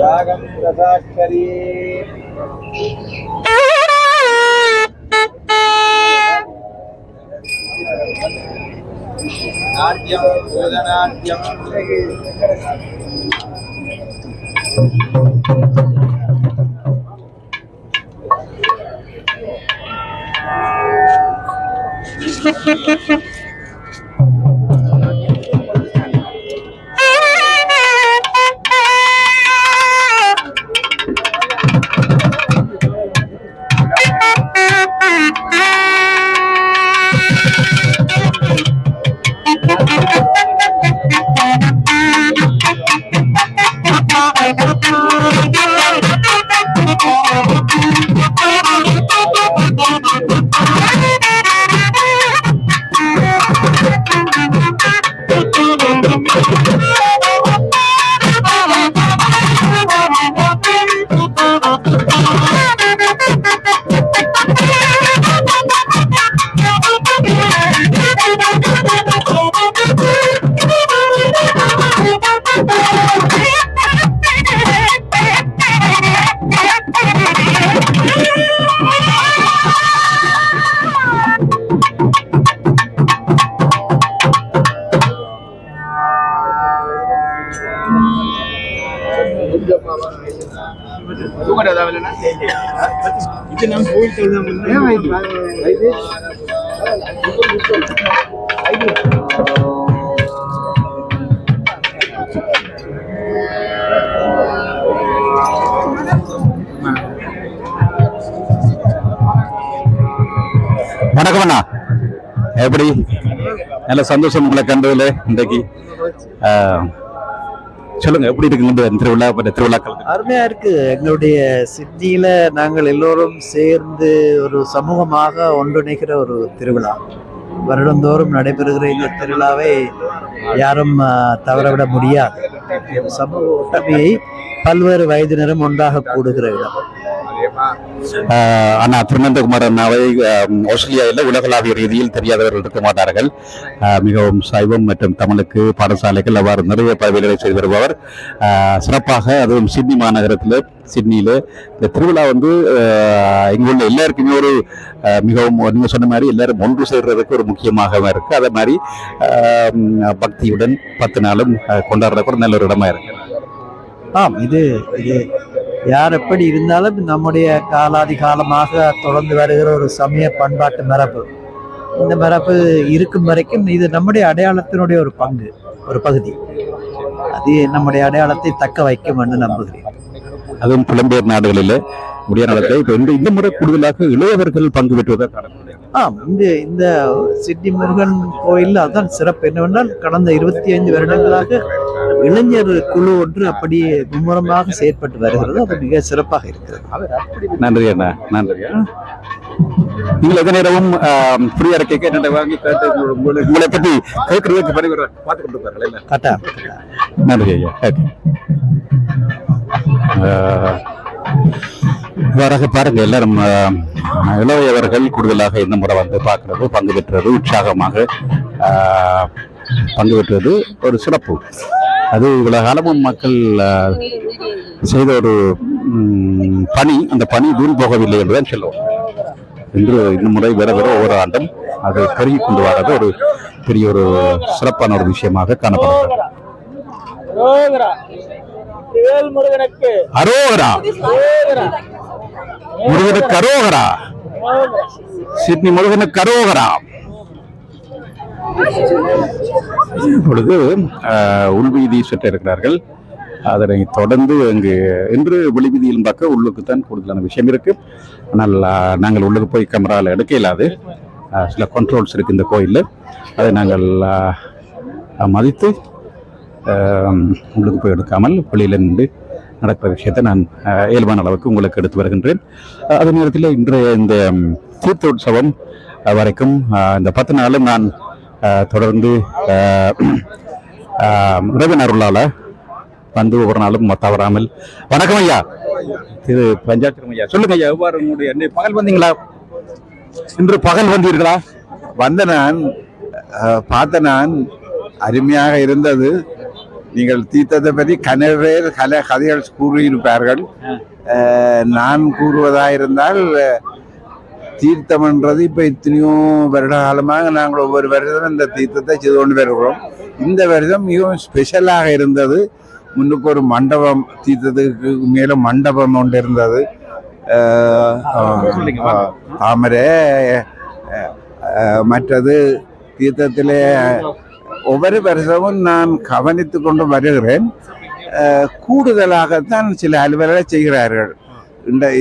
ராகம் ரசாட்சரி நாட்டியம் பூதநாட்டியம் வணக்கம் அண்ணா, எப்படி? நல்ல சந்தோஷம் உங்களை கண்டதுல இன்றைக்கு. சொல்லுங்க, எப்படி இருக்கு இந்த திருவிழாக்கள்? அருமையா இருக்கு. எங்களுடைய சிட்னியில நாங்கள் எல்லோரும் சேர்ந்து ஒரு சமூகமாக ஒன்றிணைக்கிற ஒரு திருவிழா. வருடந்தோறும் நடைபெறுகிற இந்த திருவிழாவை யாரும் தவறவிட முடியாது. சமூக ஒற்றுமையை பல்வேறு வயதினரும் ஒன்றாக கூடுகிற இடம். அண்ணா திருநந்தகுமார் அண்ணாவை ஆஸ்திரேலியாவில் உலகளாவிய ரீதியில் தெரியாதவர்கள் இருக்க மாட்டார்கள். மிகவும் சைவம் மற்றும் தமிழுக்கு பாடசாலைகள் அவ்வாறு நிறைய பதவிகளை செய்து வருபவர். சிறப்பாக அதுவும் சிட்னி மாநகரத்தில் சிட்னியில் இந்த திருவிழா இங்குள்ள எல்லாருக்குமே ஒரு மிகவும் நீங்கள் சொன்ன மாதிரி எல்லாரும் ஒன்று சேர்றதுக்கு ஒரு முக்கியமாக இருக்கு. அதே மாதிரி பக்தியுடன் 10 நாளும் கொண்டாடுறதுக்கு ஒரு நல்ல ஒரு இடமா இருக்கு. ஆம், இது யார் எப்படி இருந்தாலும் நம்முடைய காலாதி காலமாக தொடர்ந்து வருகிற ஒரு சமய பண்பாட்டு மரபு. இந்த மரபு இருக்கும் வரைக்கும் இது நம்முடைய அடையாளத்தினுடைய ஒரு பங்கு, ஒரு பகுதி. அது நம்முடைய அடையாளத்தை தக்க வைக்கும் என்று நம்புகிறேன். அதுவும் புலம்பெயர் நாடுகளில் முடியாத இப்ப இந்த முறை கூடுதலாக இளையவர்கள் பங்கு பெற்றுவதாக. ஆம், இந்த சிட்னி முருகன் கோயில் அதுதான் சிறப்பு. என்னவென்றால் கடந்த 25 வருடங்களாக இளைஞர் குழு ஒன்று அப்படியே மும்முரமாக செயற்பட்டு வருகிறது. அது மிக சிறப்பாக இருக்கிறது. நன்றி அண்ணா, நன்றி. நீங்கள் எந்த நேரமும் ஃப்ரீயா இருக்க என்னை வாங்கி உங்களை பற்றி கேட்கறதுக்கு பார்த்து கொண்டு இருப்பார்கள். கட்டா. நன்றி ஐயா. இவ்வாறாக பாருங்க, எல்லாரும் இளையவர்கள் கூடுதலாக இந்த முறை பார்க்கறது, பங்கு பெற்றது, உற்சாகமாக பங்கு பெற்றது ஒரு சிறப்பு. அது இவ்வளவு காலமும் மக்கள் செய்த ஒரு பனி, அந்த பனி வீண் போகவில்லை என்றுதான் சொல்லுவோம். இன்று இந்த முறை வர ஒவ்வொரு ஆண்டும் அது பெருகி கொண்டு வர்றது ஒரு பெரிய ஒரு சிறப்பான ஒரு விஷயமாக காணப்படுகிறது. அரோகரா, முருகனுக்கு அரோகரா, சிட்னி முருகனுக்கு அரோகரா. இப்பொழுது உள்வீதி சுற்ற இருக்கிறார்கள். அதனை தொடர்ந்து அங்கு இன்று வெளிவீதியில் பார்க்க உள்ளுக்குத்தான் கூடுதலான விஷயம் இருக்கு. ஆனால் நாங்கள் உள்ளுக்கு போய் கேமராவில் எடுக்க இயலாது. சில கண்ட்ரோல்ஸ் இருக்கு இந்த கோயிலில். அதை நாங்கள் மதித்து உள்ளுக்கு போய் எடுக்காமல் வெளியில் நின்று நடக்கிற விஷயத்தை நான் இயல்பான அளவுக்கு உங்களுக்கு எடுத்து வருகின்றேன். அதே நேரத்தில் இன்றைய இந்த தீர்த்த உற்சவம் வரைக்கும் இந்த 10 நாளும் நான் தொடர்ந்து இறைவன் அருளால் வந்து ஒவ்வொரு நாளும் தவறாமல். வணக்கம் ஐயா, திரு பஞ்சாட்சரம் ஐயா, சொல்லுங்க ஐயா, எவ்வாறு உங்களுடைய பகல் வந்தீங்களா? இன்று பகல் வந்தீர்களா? வந்த நான் பார்த்த நான் அருமையாக இருந்தது. நீங்கள் தீர்த்தத்தை பற்றி கனவேர் கதைகள் கூறியிருப்பார்கள். நான் கூறுவதாயிருந்தால் தீர்த்தம்ன்றது இப்போ எத்தனையோ வருட காலமாக நாங்கள் ஒவ்வொரு வருடம் இந்த தீர்த்தத்தை செய்து கொண்டு வருகிறோம். இந்த வருடம் மிகவும் ஸ்பெஷலாக இருந்தது. முன்னுக்கு ஒரு மண்டபம், தீர்த்தத்துக்கு மேலே மண்டபம் ஒன்று இருந்தது. தாமரை, மற்றது தீர்த்தத்திலே ஒவ்வொரு வருஷமும் நான் கவனித்து கொண்டு வருகிறேன். கூடுதலாகத்தான் சில அலுவலர்களை செய்கிறார்கள்.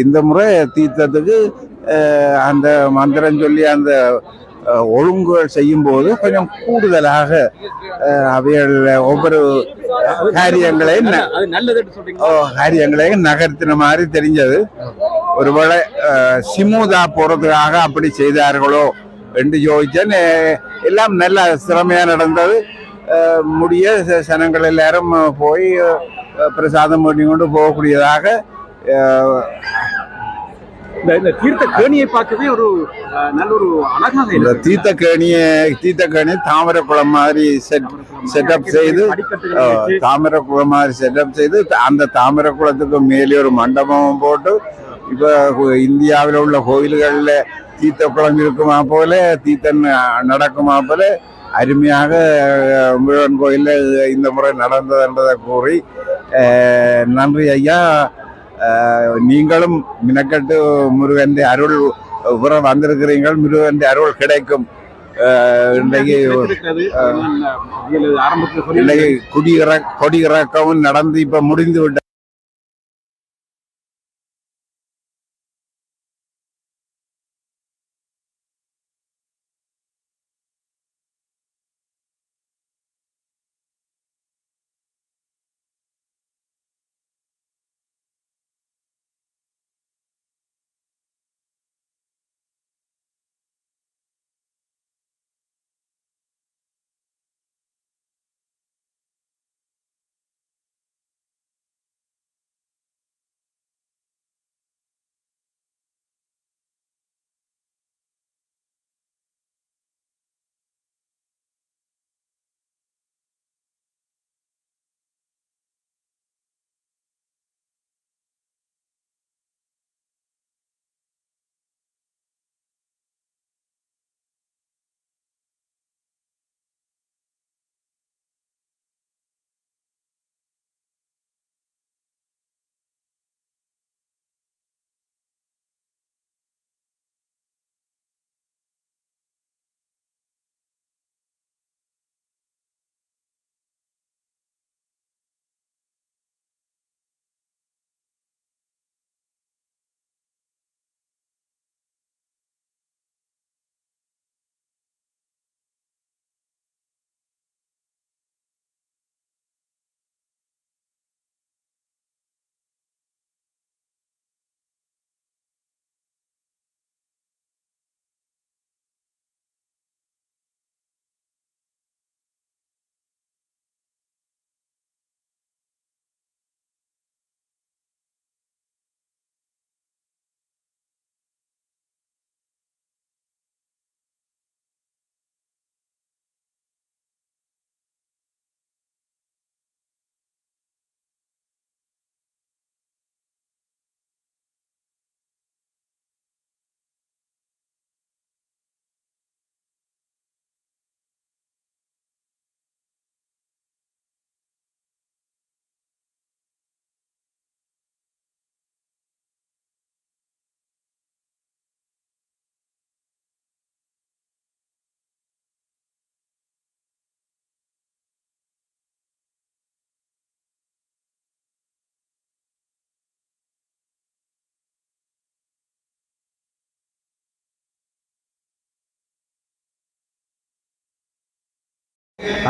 இந்த முறை தீர்த்தத்துக்கு அந்த மந்திரம் சொல்லி அந்த ஒழுங்குகள் செய்யும் போது கொஞ்சம் கூடுதலாக அவைகள் ஒவ்வொரு காரியங்களையும் நகர்த்தின மாதிரி தெரிஞ்சது. ஒருவேளை சிமுதா போறதுக்காக அப்படி செய்தார்களோ என்று யோசிச்சேன். எல்லாம் நல்ல திறமையா நடந்தது. முடிய சனங்கள் எல்லாரும் போய் பிரசாதம் பண்ணி கொண்டு போகக்கூடியதாக. இந்த தீர்த்த கேணியை பார்க்கவே ஒரு நல்ல ஒரு அழகாக இந்த தீர்த்த கேணி தாமரை குளம் மாதிரி செட்டப் செய்து, தாமரை குளம் மாதிரி செட்டப் செய்து அந்த தாமரை குளத்துக்கு மேலே ஒரு மண்டபமும் போட்டு, இப்ப இந்தியாவில் உள்ள கோயில்களில் தீர்த்த குளம் இருக்குமா போல, தீர்த்தம் நடக்குமா போல அருமையாக முருகன் கோயிலில் இந்த முறை நடந்ததுன்றதை கூறி நன்றி ஐயா. நீங்களும் மினக்கட்டு முருகன் அருள் உற வந்திருக்கிறீர்கள். முருகன் அருள் கிடைக்கும். இன்றைக்கு கொடி இறக்கவும் நடந்து இப்ப முடிந்து விட்ட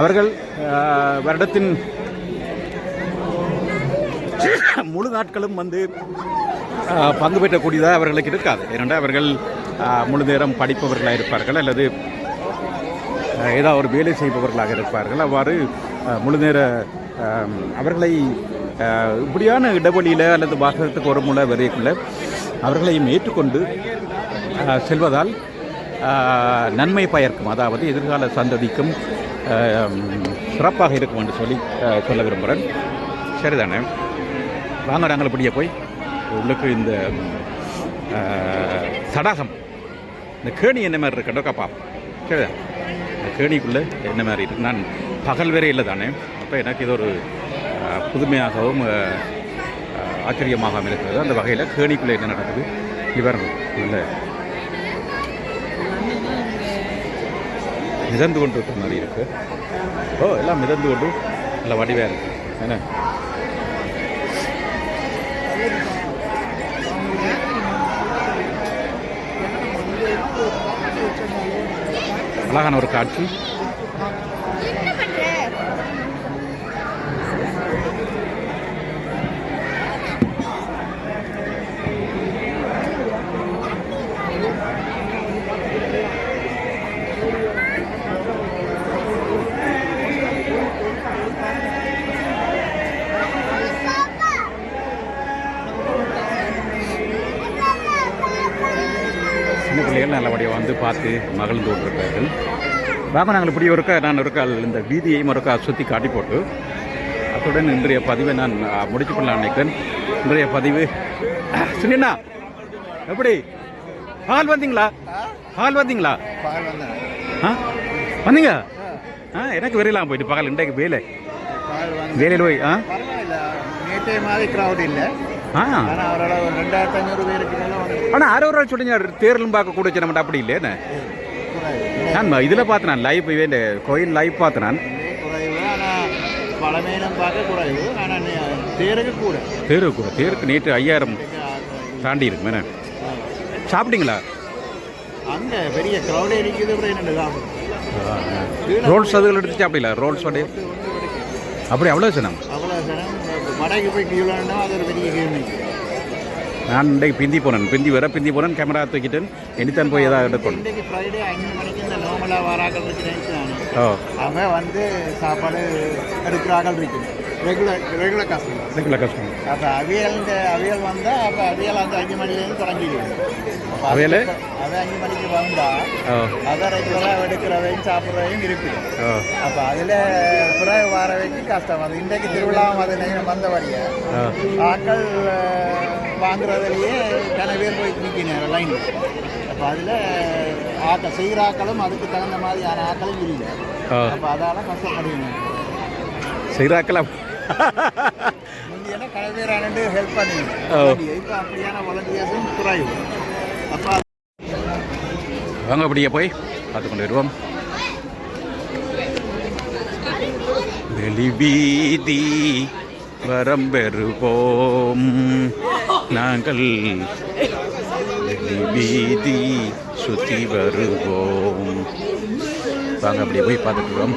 அவர்கள் வருடத்தின் முழு நாட்களும் வந்து பங்கு பெற்றக்கூடியதாக அவர்களுக்கு இருக்காது. ஏனென்றால் அவர்கள் முழு நேரம் படிப்பவர்களாக இருப்பார்கள் அல்லது ஏதாவது ஒரு வேலை செய்பவர்களாக இருப்பார்கள். அவ்வாறு முழு நேர அவர்களை இப்படியான இடைவெளியில் அல்லது வாசகத்துக்கு ஒரு முறை வரைக்குள்ள அவர்களையும் ஏற்றுக்கொண்டு செல்வதால் நன்மை பயக்கும், அதாவது எதிர்கால சந்ததிக்கும் சிறப்பாக இருக்கும் என்று சொல்ல விரும்புகிறேன். சரிதானே? வாங்க நாங்கள் இப்படியே போய் உள்ளுக்கு இந்த தடாகம், இந்த கேணி என்ன மாதிரி இருக்கட்டோக்கா பார்ப்போம். சரிதான்? இந்த கேணிக்குள்ளே என்ன மாதிரி இருக்குது. நான் பகல் வேறே இல்லை தானே, அப்போ எனக்கு இது ஒரு புதுமையாகவும் ஆச்சரியமாகவும் இருக்கிறது. அந்த வகையில் கேணிக்குள்ளே என்ன நடக்குது இவர் இல்லை மிதந்து கொண்டு இருக்கிற மாதிரி இருக்குது. எல்லாம் மிதந்து கொண்டு நல்ல வடிவாக இருக்குது. என்ன அழகான ஒரு காட்சி. சின்ன பிள்ளைகள் நல்லபடியாக வந்து பார்த்து மகிழ்ந்து கொண்டிருக்கார்கள். வாங்க நாங்கள் இப்படி நான் ஒரு கால் இந்த வீதியையும் ஒரு கால் சுற்றி காட்டி போட்டு அத்துடன் இன்றைய பதிவை நான் முடிச்சு கொள்ளலாம் நினைக்கிறேன். இன்றைய பதிவு சுனிண்ணா எப்படி பால் வந்தீங்களா? வந்தீங்க? எனக்கு வெறியலாம் போயிட்டு பகல் இன்றைக்கு வேலையில் போய் நேற்றைய மாதிரி க்ரௌட் இல்லை. ஆனால் 2500 பேருக்கு ஆனால் 6 சொல்லிங்க தேர்தலும் பார்க்க கூட வச்சு நம்ம அப்படி இல்லையே. நான் இதில் பார்த்தேன், நான் லைவ் இந்த கோயில் லைவ் பார்த்தேன். நான் குறைவு, ஆனால் பழமையிலும் பார்க்க குறைவு, ஆனால் தேருக்கு கூட தேருக்கு நேற்று 5000 தாண்டி இருக்கு. மேலே சாப்பிட்டீங்களா? அங்கே பெரிய க்ரௌடே இருக்குது. ரோல்ஸ் அதுகள் எடுத்து சாப்பிடல? ரோல்ஸ் வடை அப்படி அவ்வளோ ஜனம் வடைக்கு போய் கீழே அது ஒரு பெரிய கேள்வி. நான் இன்றைக்கு பிந்தி போனேன் கேமரா தூக்கிட்டேன். இனித்தான் போய் ஏதாவது எடுக்கணும். இன்றைக்கு ஃப்ரைடே 5 மணிக்கு இந்த நார்மலாக வாராக்கள் இருக்கிறேன். அவங்க வந்து சாப்பாடு எடுக்கிறார்கள் இருக்குது. Regular customer. அப்போ அவியல் வந்தால் அப்போ அவியல் அந்த 5 மணிலேருந்து தொடங்கிடுவோம். அவியல் 5 மணிக்கு வந்தால் அதை ரெகுலராக எடுக்கிறதையும் சாப்பிட்றதையும் இருக்குது. அப்போ அதில் பிறகு வர வைக்க கஷ்டம். அது இன்றைக்கு திருவிழாவும் அது வந்த வழிய ஆக்கள் வாங்குறதுலேயே கன பேர் போய் நிற்கினார் லைன். அப்போ அதில் செய்கிற ஆக்களும் அதுக்கு தகுந்த மாதிரியான ஆக்களும் இல்லை. அப்போ அதால் கஷ்டப்படுவீங்க செய்கிறாக்கள். முந்தியான கன பேர் ஆனது ஹெல்ப் பண்ணுவீங்க. இப்போ அப்படியான வாலண்டியர்ஸும் குறைவு. அப்போ வாங்க அப்படியே போய் பார்த்துக்கொண்டு வருவோம். வெளி வீதி வரம்பெறுவோம் நாங்கள், வெளி வீதி சுற்றி வருவோம். வாங்க அப்படியே போய் பார்த்துக்குவோம்.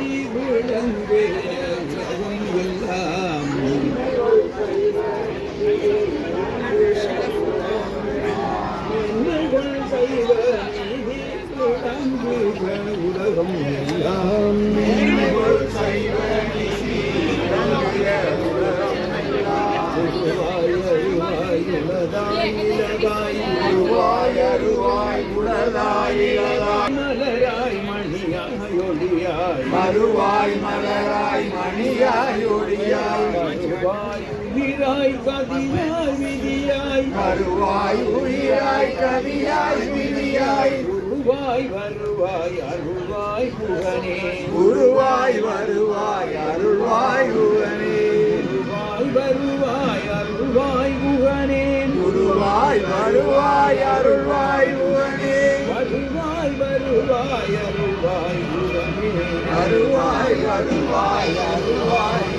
மறுவாய் மலராய் மணியாய் ஒளியாய் உயிராய் கதியாய் விதியாய் மறுவாய் உயிராய் கதியாய் விதியாய் உருவாய் வருவாய் அருள்வாய் புகனே உருவாய் வருவாய் அருள்வாய் புகனே உருவாய் வருவாய் அருள்வாய் புகனே உருவாய் வருவாய் அருள்வாய் புகனே வருவாய் வருவாய் அருள்வாய் புகனே வருவாய் வருவாய் அருள்வாய்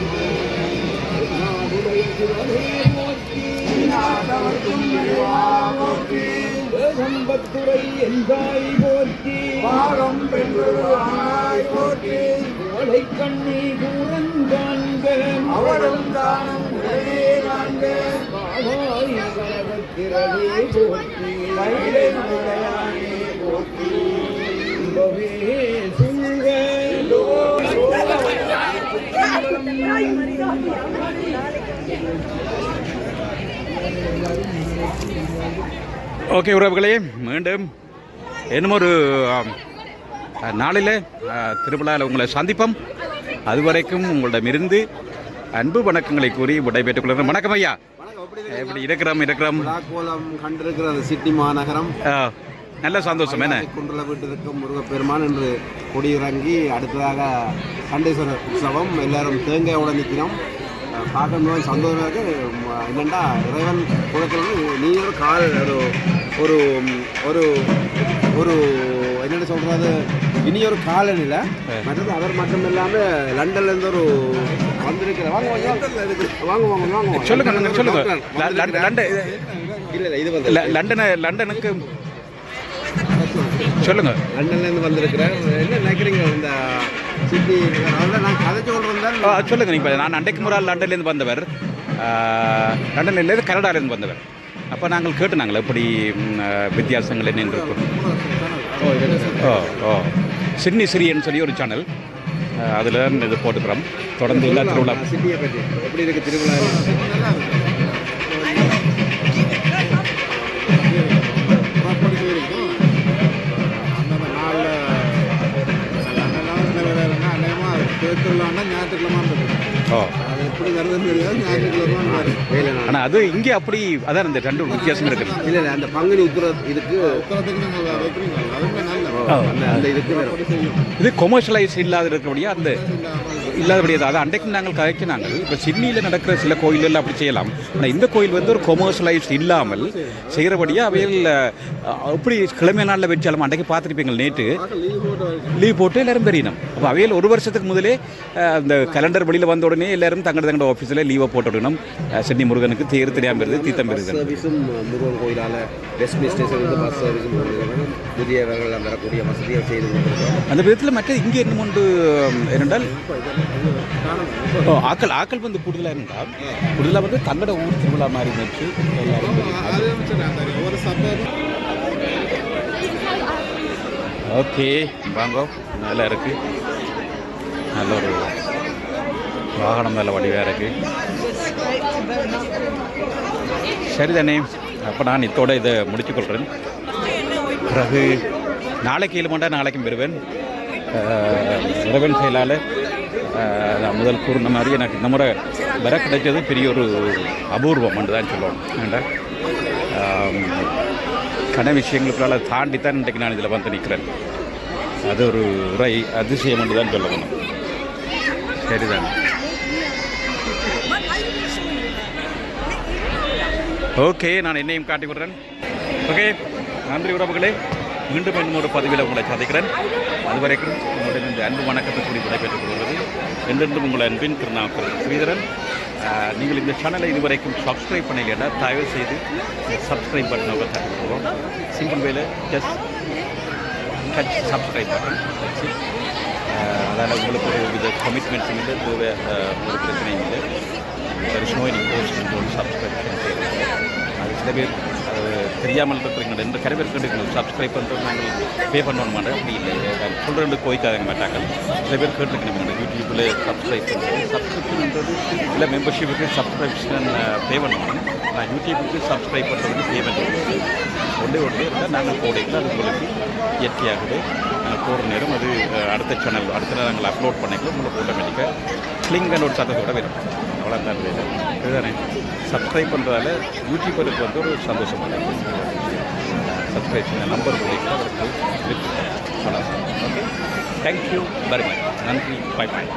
சம்பத்துறை என்றாய் போற்றி பாகம் பெற்று ஆனாய் போற்றி அவளை கண்ணே கூறங்காண்க அவளும் தானும் உடனே காண்க பாவாய் கரவத்திரளே போற்றி கையிலே உடையானே போற்றி இன்பமே சுழ்க ஓகே உறவுகளே, மீண்டும் இன்னும் ஒரு நாளில் திருவிழாவில் உங்களை சந்திப்போம். அதுவரைக்கும் உங்களிடமிருந்து அன்பு வணக்கங்களை கூறி விடைபெற்றுக் கொள்கிறேன். வணக்கம் ஐயா. எப்படி இருக்கிறோம்? கோலம் கண்டிருக்கிறது சிட்டி மாநகரம். நல்ல சந்தோஷம். என்ன குன்றுல வீட்டிற்கும் முருகப்பெருமான் என்று கொடியிறங்கி அடுத்ததாக கண்டேஸ்வரர் உற்சவம். எல்லாரும் தேங்காயோட நிற்கிறோம். பார்க்கணும் சந்தோஷமாக இருக்கு. என்னென்னா இறைவன் குலத்தில் நீங்களும் கால் ஒரு ஒரு ஒரு என்னென்ன சொல்கிறது, இனி ஒரு காலனியில் மற்றது அவர் மட்டும் இல்லாமல் லண்டன்லேருந்து ஒரு வந்திருக்கிற வாங்க சொல்லுங்க. இல்லை இது வந்து லண்டனுக்கு சொல்லுங்க. லண்டன்லேருந்து வந்திருக்கிறேன். என்ன நினைக்கிறீங்க இந்த சிட்டி? நான் கதை சொல்கிறேன் சொல்லுங்க. நீங்கள் நான் அன்றைக்கு முறை லண்டன்லேருந்து வந்தவர், லண்டன்லேருந்து கனடாலேருந்து வந்தவர். அப்போ நாங்கள் கேட்டுனாங்களே எப்படி வித்தியாசங்கள் என்னென்று இருக்கும். சிட்னி சிரியன்னு சொல்லி ஒரு சேனல், அதில் இது போட்டுக்கிறோம். தொடர்ந்து எல்லா திருவிழா சிட்டியை பற்றி எப்படி இருக்குது திருவிழா? ஆனால் அது இங்கே அப்படி அதான் இந்த ரெண்டு வித்தியாசம் இருக்குது. இல்லை அந்த பங்குனி இதுக்கு இது கொமர்ஷியலைஸ் இல்லாத இருக்கக்கூடிய அந்த இல்லாதபடியே அதை அன்றைக்கும் நாங்கள் கதைக்கினாங்கள். இப்போ சிட்னியில் நடக்கிற சில கோயில்கள் அப்படி செய்யலாம். ஆனால் இந்த கோயில் வந்து ஒரு கொமர்ஷியலைஸ் இல்லாமல் செய்கிறபடியாக அவையில் எப்படி கிழமை நாளில் வச்சாலும் அன்றைக்கு பார்த்துருப்பீங்க. நேற்று லீவ் போட்டு எல்லோரும் பெரியணும். அப்போ அவையில் ஒரு வருஷத்துக்கு முதலே இந்த கலண்டர் வெளியில் வந்த உடனே எல்லோரும் தங்களோட ஆஃபீஸில் லீவை போட்டு விடணும். சிட்னி முருகனுக்கு தேர் தெரியாமல் பெறுது, தீர்த்தம் பெறுது. சர்வீஸும் முருகன் கோயிலால் வெஸ்ட் ஸ்டேஷன் பஸ் சர்வீஸும் முதியவர்கள் வரக்கூடிய வசதிகள் செய்து கொடுத்துருக்கோம். அந்த விதத்தில் மற்ற இங்கே என்ன ஒன்று என்னென்றால் ஆக்கள் வந்து கூடுதலாக இருந்தால் கூடுதலாக வந்து தங்களோட ஊர் திருவிழா மாதிரி நினைச்சு ஓகே வாங்க. நல்லா இருக்குது. நல்ல ஒரு வாகனம் நல்ல வடிவாக இருக்குது. சரிதானே? அப்போ நான் இத்தோட இதை முடிச்சுக்கொள்கிறேன். பிறகு நாளைக்கு இல்லைமாண்டா நாளைக்கும் பெறுவேன். இறைவன் செயலால் நான் முதல் கூறின மாதிரி எனக்கு இந்த முறை வர கிடைச்சது பெரிய ஒரு அபூர்வம் என்று தான் சொல்லணும். ஏண்டா கன விஷயங்களுக்குள்ள தாண்டி தான் இன்றைக்கு நான் இதில் வந்து நிற்கிறேன். அது ஒரு உரை அதிசயம் என்று தான் சொல்லணும். சரிதான். ஓகே, நான் என்னையும் காட்டி விடுறேன். ஓகே, நன்றி உறவுகளே. மீண்டும் இன்னொரு பதிவில் உங்களை சந்திக்கிறேன். அதுவரைக்கும் உங்களுடைய இந்த அன்பு வணக்கத்தை கூடி விடைபெற்றுக் கொள்வது என்றென்றும் உங்கள் அன்பின் திருநாவுக்கர் ஸ்ரீதரன். நீங்கள் இந்த சேனலை இதுவரைக்கும் சப்ஸ்கிரைப் பண்ணலைன்னா தயவு செய்து சப்ஸ்கிரைப் பட்டனை தட்டி விடுவோம். சிம்பிள் வேலை ஜஸ்ட் டச் சப்ஸ்கிரைப் பட்டன். அதனால் உங்களுக்கு ஒரு வித கமிட்மெண்ட்ஸும் இல்லை, ஒரு பிரச்சனையும் இல்லை. நோ எனி கோர்ஸ் சப்ஸ்கிரிப்ஷன் செய்யணும். அது சில பேர் தெரியாமல் இருக்கிறீங்க. இந்த கரை பேர் கேட்டுக்கணும் சப்ஸ்கிரைப் பண்ணுறது நாங்கள் பே பண்ணணும் மாட்டேன். அப்படி இல்லை, சொல்கிறேன் கோய்க்காதங்க மாட்டாங்க. சில பேர் கேட்டுருக்கணும் யூடியூப்பில் சப்ஸ்கிரைப் பண்ணுறது. சப்ஸ்கிரிப்ஷன்ன்றது இல்லை, மெம்பர்ஷிப்புக்கு சப்ஸ்கிரிப்ஷன் பே பண்ணணும். நான் யூடியூப்புக்கு சப்ஸ்கிரைப் பண்ணுறதுக்கு பே பண்ணுறது ஒன்றே இருந்தால் நாங்கள் போடையில் அது உங்களுக்கு இயற்கையாகவே நாங்கள் போகிற நேரம் அது அடுத்த சேனல் அடுத்த நாங்கள் அப்லோட் பண்ணிக்கலாம். உங்களுக்கு ஆட்டோமேட்டிக்காக கிளிங்கன்னு ஒரு சத்தத்தோடு வரும். அவ்வளோதான் இதுதானே. சப்ஸ்கிரைப் பண்ணுறதால யூடியூபருக்கு வந்து ஒரு சந்தோஷமான சப்ஸ்கிரைப்ஷன் நம்பர் கொடுத்து அவருக்கு ஓகே, தேங்க்யூ வெரி மச். நன்றி, பை பாய்.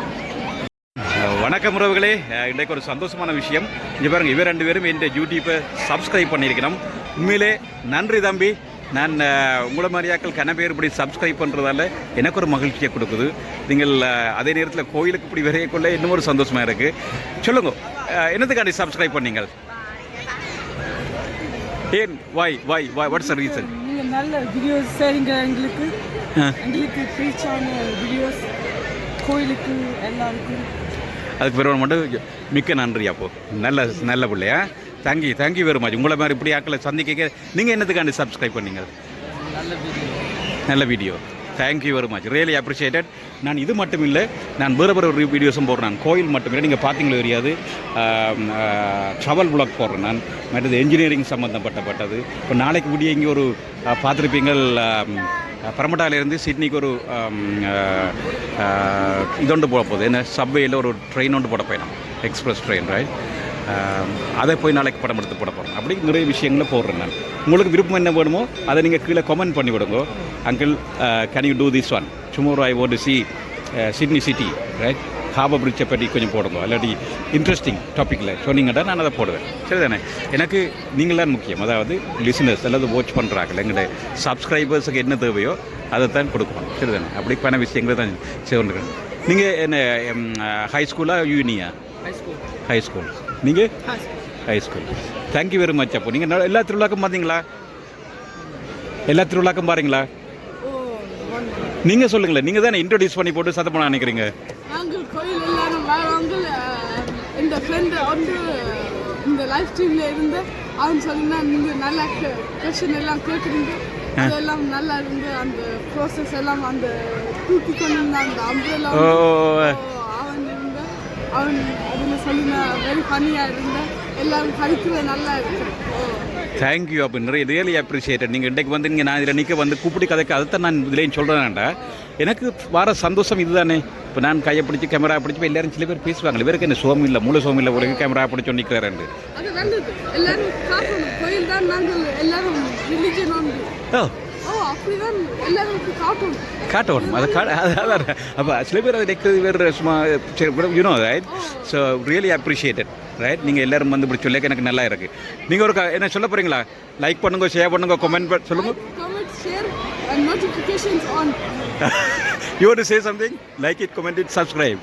வணக்கம் உறவுகளே. இன்றைக்கு ஒரு சந்தோஷமான விஷயம். இங்கே பாருங்கள், இவர் ரெண்டு பேரும் இந்த யூடியூப்பை சப்ஸ்கிரைப் பண்ணியிருக்கிறோம். உண்மையிலே நன்றி தம்பி. நான் உங்களை மாதிரியாக்கள் கன பேர் இப்படி சப்ஸ்கிரைப் பண்ணுறதால எனக்கு ஒரு மகிழ்ச்சியை கொடுக்குது. நீங்கள் அதே நேரத்தில் கோயிலுக்கு இப்படி வரையக்குள்ள இன்னும் ஒரு சந்தோஷமாக இருக்குது. சொல்லுங்க, என்னத்துக்காண்டி சப்ஸ்கிரைப் பண்ணீங்க? ஏன் வாட்ஸ் த ரீசன்? நீங்கள் நல்ல வீடியோஸ் சரிங்க, எங்களுக்கு ரீச் ஆன வீடியோஸ் கோயிலுக்கு எல்லாருக்கும். அதுக்கு பிறகு மட்டும் மிக்க நன்றி. அப்போ நல்ல பிள்ளையா. Thank you very much. உங்களை மாதிரி இப்படி ஆக்களை சந்திக்க நீங்கள் என்னத்துக்காண்டி சப்ஸ்கிரைப் பண்ணீங்க? நல்ல video. Thank you very much. Really appreciated. நான் இது மட்டும் இல்லை, நான் வேறு வீடியோஸும் போடுறேன். கோயில் மட்டும் இல்லை, நீங்கள் பார்த்தீங்களோ தெரியாது, ட்ராவல் வ்ளாக் போடுறேன் நான். மற்றது என்ஜினியரிங் சம்மந்தப்பட்டது. இப்போ நாளைக்கு விடிய இங்கே ஒரு பார்த்துருப்பீங்கள், பரமட்டாலேருந்து சிட்னிக்கு ஒரு இதொண்டு போட போகுது. என்ன சப்வேயில் ஒரு ட்ரெயின் ஒன்று போட போயிடும், எக்ஸ்பிரஸ் ட்ரெயின், ரைட்? அதை போய் நாளைக்கு படம் எடுத்து போட போகிறேன். அப்படி நிறைய விஷயங்களை போடுறேன் நான். உங்களுக்கு விருப்பம் என்ன வேணுமோ அதை நீங்கள் கீழே கமெண்ட் பண்ணி விடுங்க. Uncle, can you do this one tomorrow? I want to see Sydney city, right? Harbour பிரிட்ஜை பற்றி கொஞ்சம் போடுங்க. இல்லாட்டி இன்ட்ரெஸ்டிங் டாப்பிக்கில் சொன்னீங்கன்னா நான் அதை போடுவேன். சரி தானே? எனக்கு நீங்கள் தான் முக்கியம். அதாவது லிசனர்ஸ் அல்லது வாட்ச் பண்ணுறாங்க, எங்களுடைய சப்ஸ்கிரைபர்ஸுக்கு என்ன தேவையோ அதை தான் கொடுக்கணும். சரி தானே? அப்படி பல விஷயங்களை தான் செய்யணும். நீங்கள் என்ன ஹை ஸ்கூலா யூனியா? High school. நீங்கள் high school. Thank you very much. அப்போ நீங்கள் எல்லா திருவிழாக்கும் பார்த்தீங்களா? எல்லா திருவிழாக்கும் பாருங்களா? நீங்கள் சொல்லுங்களேன். நீங்கள் தானே இன்ட்ரோடியூஸ் பண்ணி போட்டு சத்தம் பண்ண நினைக்கிறீங்க. நாங்கள் கோயில் எல்லாரும் வரவங்க. இந்த ஃப்ரெண்டு வந்து இந்த லைவ் ஸ்ட்ரீமில் இருந்து அவன் சொன்னா நீங்கள் நல்லா கொஸ்டின் எல்லாம் கேட்குறீங்க, அதெல்லாம் நல்லா இருந்து அந்த ப்ராசஸ் எல்லாம் அந்த தூக்கி கொண்டு அந்த அம்பெல்லாம் அவன் அதில் சொல்லினா வெரி ஃபன்னியாக இருந்தேன். எல்லாரும் படிக்கிற நல்லா இருக்கு. தேங்க்யூ. அப்போ நிறைய ரியலி அப்ரிஷியேட்டட். நீங்கள் இன்றைக்கு வந்து நீங்கள் நான் இதில் நிற்க வந்து கூப்பிட்டு கதைக்கு அதைத்தான் நான் இதுலேயும் சொல்கிறேன்டா. எனக்கு வர சந்தோஷம் இதுதானே. இப்போ நான் கையை பிடிச்சி கேமரா பிடிச்சி எல்லாரும் சில பேர் பேசுவாங்க, இவருக்கு என்ன சோம் இல்லை, மூல சோம் இல்லை, ஒரு கேமரா பிடிச்சோ நிற்கிறாரு. அது நல்லது. எல்லாரும் காட்டணும். கோயில் தான் நாங்கள் எல்லாரும் ரிலிஜன் உண்டு. அப்படிதான் எல்லாரும் காட்டணும். அதை அதான். அப்போ சில பேர் அதை நிற்கிறது வேறு சும்மா you know, right? So really appreciated, right? நீங்கள் எல்லோரும் வந்து இப்படி சொல்லிக்க எனக்கு நல்லா இருக்குது. நீங்கள் ஒரு என்ன சொல்ல போகிறீங்களா? லைக் பண்ணுங்க, ஷேர் பண்ணுங்க, கமெண்ட் சொல்லுங்க. You want to say something? Like it, comment it, subscribe.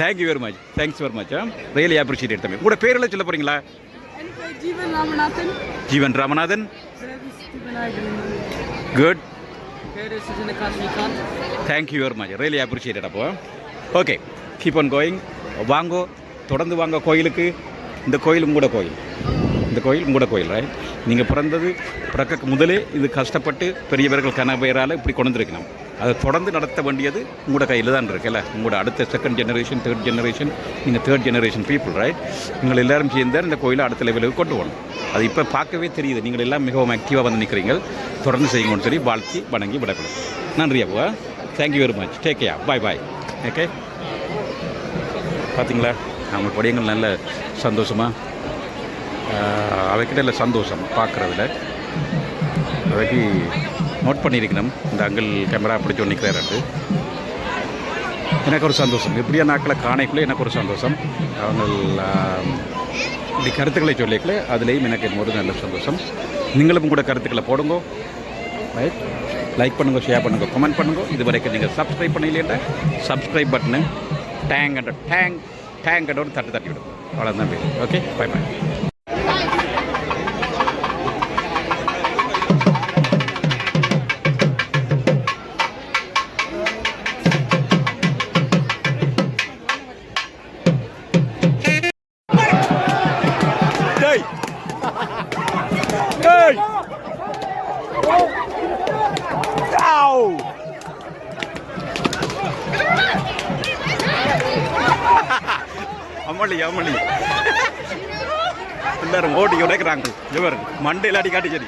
Thank you very much. Thanks very much. Really appreciate it. உங்களோட பேரெல்லாம் சொல்ல போகிறீங்களா? Jeevan Ramanathan. Good. Thank you very much. Really appreciated. அப்போ ஓகே, கீப் ஆன் கோயிங். வாங்கோ, தொடர்ந்து வாங்க கோயிலுக்கு. இந்த கோயில் உங்களோட கோயில், இந்த கோயில் உங்களோட கோயில், ரைட்? நீங்கள் பிறக்க முதலே இது கஷ்டப்பட்டு பெரியவர்கள் கனவேரால் இப்படி கொண்டு வந்துருக்கணும். அதை தொடர்ந்து நடத்த வேண்டியது உங்களோட கையில் தான் இருக்குல்ல. உங்களோட அடுத்த செகண்ட் ஜெனரேஷன், தேர்ட் ஜெனரேஷன், நீங்கள் தேர்ட் ஜெனரேஷன் பீப்புள், ரைட்? நீங்கள் எல்லோரும் சேர்ந்தால் இந்த கோயிலை அடுத்த லெவலுக்கு கொண்டு போகணும். அது இப்போ பார்க்கவே தெரியுது. நீங்கள் எல்லாம் மிகவும் ஆக்டிவாக வந்து நிற்கிறீங்க. தொடர்ந்து செய்யுங்கன்னு சொல்லி வாழ்த்தி வணங்கி விடப்படும். நன்றி அப்போ. Thank you very much. Take care. Bye. Okay, பார்த்தீங்களா அவங்க படியங்கள் நல்ல சந்தோஷமாக அவைக்கிட்ட இல்லை சந்தோஷம் பார்க்குறதுல. அவைக்கு நோட் பண்ணியிருக்கணும். இந்த அங்கிள் கேமரா பிடிச்சி நிற்கிறாரு. எனக்கு ஒரு சந்தோஷம். எப்படியா நாட்களை காணைக்குள்ளே எனக்கு ஒரு சந்தோஷம். அவங்க இப்படி கருத்துக்களை சொல்லிக்கல, அதுலேயும் எனக்கு ஒரு நல்ல சந்தோஷம். நீங்களும் கூட கருத்துக்களை போடுங்க, ரைட்? லைக் பண்ணுங்க, ஷேர் பண்ணுங்க, கமெண்ட் பண்ணுங்க. இது வரைக்கும் நீங்கள் சப்ஸ்கிரைப் பண்ணலைன்னா சப்ஸ்கிரைப் பட்டனு டேங்கோட தட்டி விடும். அவ்வளோதான் பேர். ஓகே, பாய். அமளி எல்லாரும் ஓடி உடைக்கிறாங்க. இவர் மண்டையில் அடி காட்டி சரி.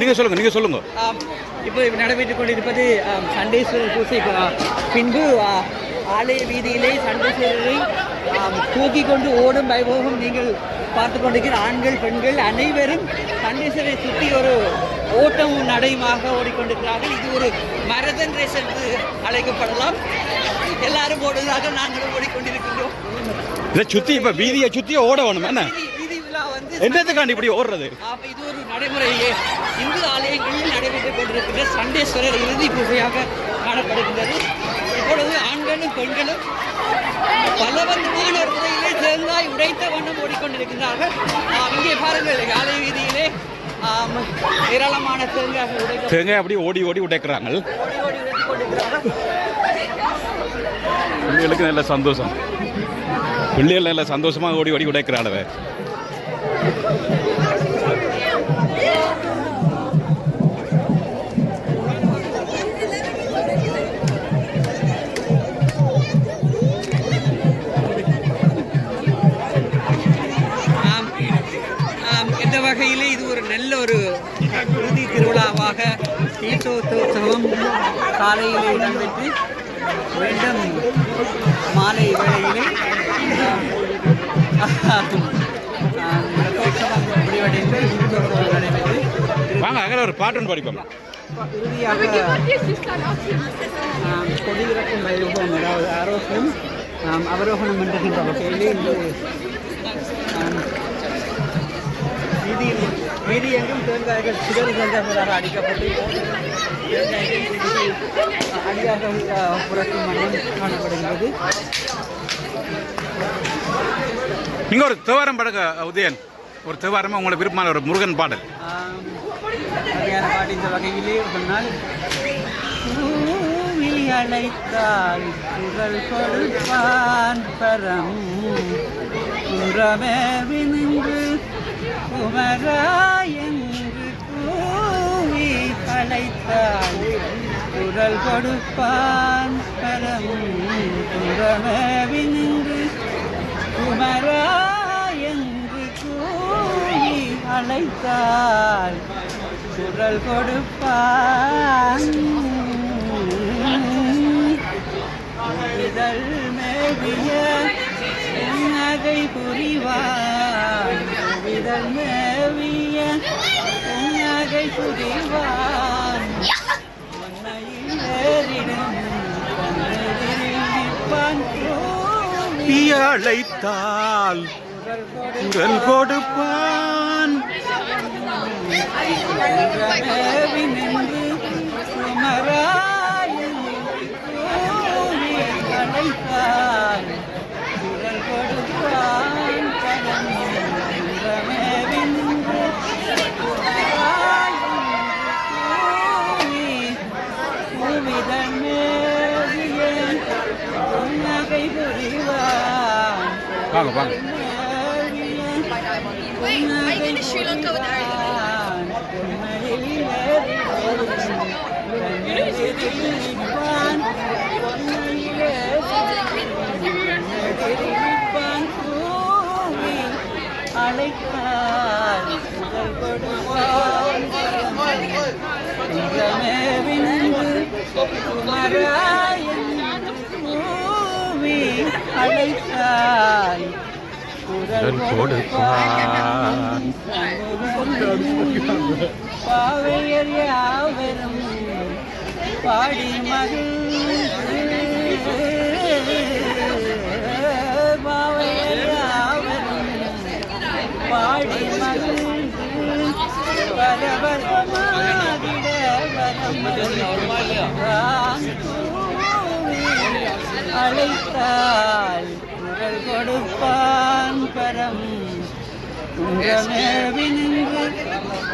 நீங்க சொல்லுங்க. இப்போ நடைபெற்றுக் கொண்டிருப்பது சண்டேஸ்வரர் பூசை. பின்பு ஆலய வீதியிலே சண்டேஸ்வரரை தூக்கி கொண்டு ஓடும் வைபோகம் நீங்கள் பார்த்து கொண்டிருக்கிற ஆண்கள், பெண்கள் அனைவரும் சண்டேஸ்வரை சுற்றி ஒரு ஓட்டமும் நடையுமாக ஓடிக்கொண்டிருக்கிறார்கள். இது ஒரு மரதன் ரேஸ் என்று அழைக்கப்படலாம். எல்லாரும் ஓடுவதாக நாங்களும் ஓடிக்கொண்டிருக்கின்றோம். இதை சுற்றி இப்போ வீதியை சுற்றி ஓட வேணும். என்ன வீதி விழா வந்து என்னத்துக்காண்டி இப்படி ஓடுறது? இது ஒரு நடைமுறையே இந்து ஆலயங்களில் நடைபெற்றுக் கொண்டிருக்கின்ற சண்டேஸ்வரர் இறுதி பூஜையாக காணப்படுகின்றது. இப்பொழுது ஆண்களும் பெண்களும் பலவந்தமான முறையிலே தேங்காய் உடைத்த வண்ணம் ஓடிக்கொண்டிருக்கிறார்கள். இங்கே பாருங்கள், ஆலை வீதியிலே ஏராளமான தேங்காய் அப்படியே ஓடி ஓடி உடைக்கிறாங்க. பிள்ளைகளுக்கு நல்ல சந்தோஷம், பிள்ளைகள் நல்ல சந்தோஷமாக ஓடி ஓடி உடைக்கிறாள். இந்த வகையிலே இது ஒரு நல்ல ஒரு இறுதி திருவிழாவாக தீர்த்தோத்சவம் காலையிலே இடம்பெற்று மீண்டும் மாலை வேளையிலே ரதோற்சவம் முடிவடைந்து தீர்த்தோத்சவம் நடைபெற்று வாங்க அங்கே ஒரு பாட்டுன்னு படிப்போம். இறுதியாக கொடியிறக்கும் வைபவம், அதாவது ஆரோக்கியம் அவரோகணம் என்கின்ற வகையிலே இந்த வீதியெங்கும் தேங்காய்கள் சிதறி தேங்காய்களாக அடிக்கப்பட்டு அடியாக புறக்கும் மனம் காணப்படுகிறது. நீங்கள் ஒரு தேவாரம் படக உதயன், ஒரு தேவாரமாக உங்களை விருப்பமான ஒரு முருகன் பாடல். சரியான பாட்டு இந்த வகையிலே சொன்னால் அழைத்தால் குரல் கொடுப்பான் பரம் குன்றமே வினின்று குமராயென்று கூவி அழைத்தால் குரல் கொடுப்பான் பரம் குன்றமே வினின்று குமராயென்று கூவி அழைத்தால் குரல் கொடுப்பான் இதழ் மேவிய நகை புரிவான் இதழ் மேவிய நகை புரிவான் உன்னையில் ஏறிடும் அழைத்தால் குரல் கொடுப்பான் நின்று குமராயன் அழைத்தால் குரல் கொடுப்பான் பணம் நின்று குமராயன் நகை புரிவான். வாங்க வாங்க. Sri Lanka with அழைத்தால் குரல் கொடுப்பான். பாவையர் யாவரும் பாடி மகிழ்ந்து பாவையர் யாவரும் பாடி மகிழ்ந்து பரவசமாகிட அழைத்தால் குரல் கொடுப்பான் பரம் குன்றமேவினின்று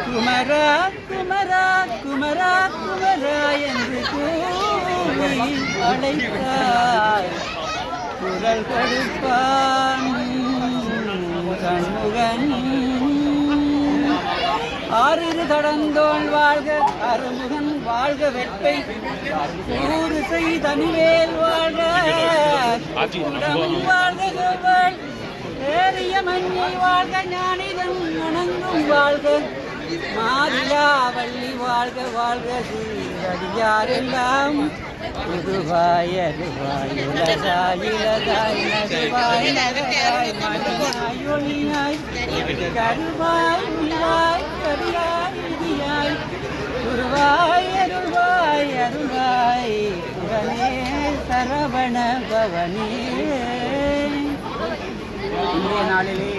குமரா குமரா குமரா குமரா என்று கூவி அழைத்தால் குரல் கொடுப்பான் கண்முகன். ஆறிரு தடந்தோள் வாழ்க அருமுகன் வாழ்க வெட்பை ஊறு செய்தனிவேல் வாழ்க வாழ்க கோவல் ஏறிய மஞ்சை வாழ்க ஞானிதன் வணங்கும் வாழ்க மாதிலா வள்ளி வாழ்க வாழ்க சீரடியாரெல்லாம் புதுவாய் அருவாய் உலகாய் இலகாய் நகவாய் நகராய் மணியாய் ஒளியாய் கருவாய் உயிராய் கரியாய் விதியாய் குருவாய் அருள்வாய் அருள்வாய் புகனே சரவண பவனே. இன்றைய நாளிலே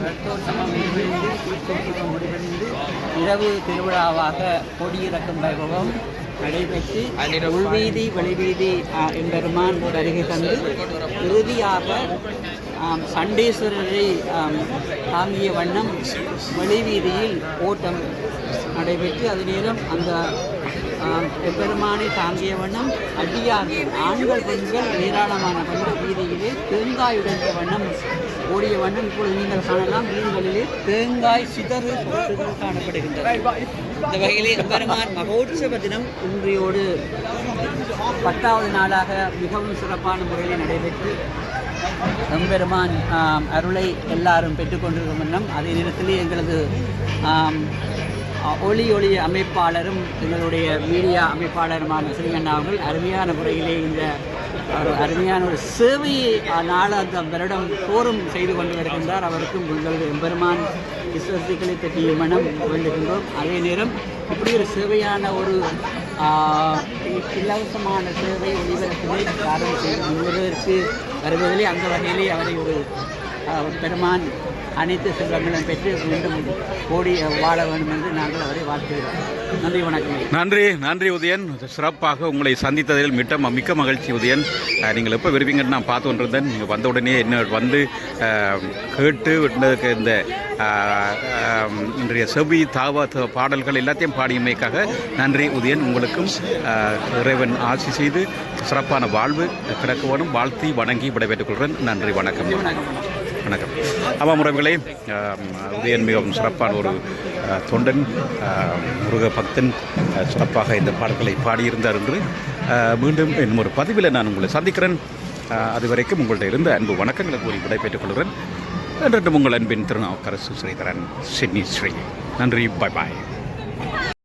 ரத்தோற்சவம் முடிவடைந்து தீர்த்தோற்சவம் முடிவடைந்து இரவு திருவிழாவாக கொடியிறக்கும் வைபவம் நடைபெற்று உள்வீதி வெளிவீதி எம்பெருமான் வருகை தந்து இறுதியாக சண்டேஸ்வரரை தாங்கிய வண்ணம் வெளிவீதியில் ஓட்டம் நடைபெற்று அது நேரம் அந்த எம்பெருமானை தாங்கிய வண்ணம் அடியார்கள் ஆண்கள் பெண்கள் ஏராளமான பெண்கள் வீதியிலே தேங்காய் உடைந்த வண்ணம் ஓடிய வண்ணம் இப்பொழுது நீங்கள் காணலாம் வீடுகளிலே தேங்காய் சிதறு சொட்டுகள் காணப்படுகின்றன. இந்த வகையிலே எம்பெருமான் மகோற்சவ தினம் இன்றையோடு 10வது நாளாக மிகவும் சிறப்பான முறையில் நடைபெற்று எம்பெருமான் அருளை எல்லாரும் பெற்றுக்கொண்டிருக்கும் வண்ணம் அதே நேரத்திலே எங்களது ஒளி அமைப்பாளரும் எங்களுடைய மீடியா அமைப்பாளருமான ஸ்ரீகண்ணா அவர்கள் அருமையான முறையிலே இந்த அருமையான ஒரு சேவையை நாளாந்த வருடம் தோறும் செய்து கொண்டு வருகின்றார். அவருக்கும் உங்களது எம்பெருமான் விசுவசிகளை பற்றிய மனம் வேண்டுகின்றோம். அதே நேரம் இப்படி ஒரு சேவையான ஒரு இலவசமான சேவை ஒளிபரப்பினை காரணம் செய்து முழுவதற்கு வருவதிலே அந்த வகையிலே அவரை ஒரு பெருமான் அனைத்து செல்வங்களும் பெற்று மீண்டும் கோடி வாழ வேண்டும் என்று நாங்கள் அவரை வாழ்த்துகிறோம். நன்றி, வணக்கம். நன்றி உதயன். சிறப்பாக உங்களை சந்தித்ததில் மிக்க மகிழ்ச்சி உதயன். நீங்கள் எப்போ விரும்பிங்கன்னு நான் பார்த்து கொண்டிருந்தேன். நீங்கள் வந்த உடனே என்ன வந்து கேட்டு விட்டதுக்கு இந்த இன்றைய செவி பாடல்கள் எல்லாத்தையும் பாடியமைக்காக நன்றி உதயன். உங்களுக்கும் இறைவன் ஆசி செய்து சிறப்பான வாழ்வு கிடக்க வேணும் வாழ்த்தி வணங்கி விடைபெற்றுக் கொள்கிறேன். நன்றி, வணக்கம். வணக்கம். ஆமாம் உறவுகளே, உதயன் மிகவும் சிறப்பான ஒரு தொண்டன், முருக பக்தன், சிறப்பாக இந்த பாடல்களை பாடியிருந்தார் என்று மீண்டும் இன்னும் ஒரு பதிவில் நான் உங்களை சந்திக்கிறேன். அதுவரைக்கும் உங்கள்கிட்ட இருந்த அன்பு வணக்கங்களை கூறி விடைபெற்றுக் கொள்கிறேன். என்றும் உங்கள் அன்பின் திருநாவுக்கரசு ஸ்ரீதரன், சிட்னி ஸ்ரீ. நன்றி, பாய் பாய்.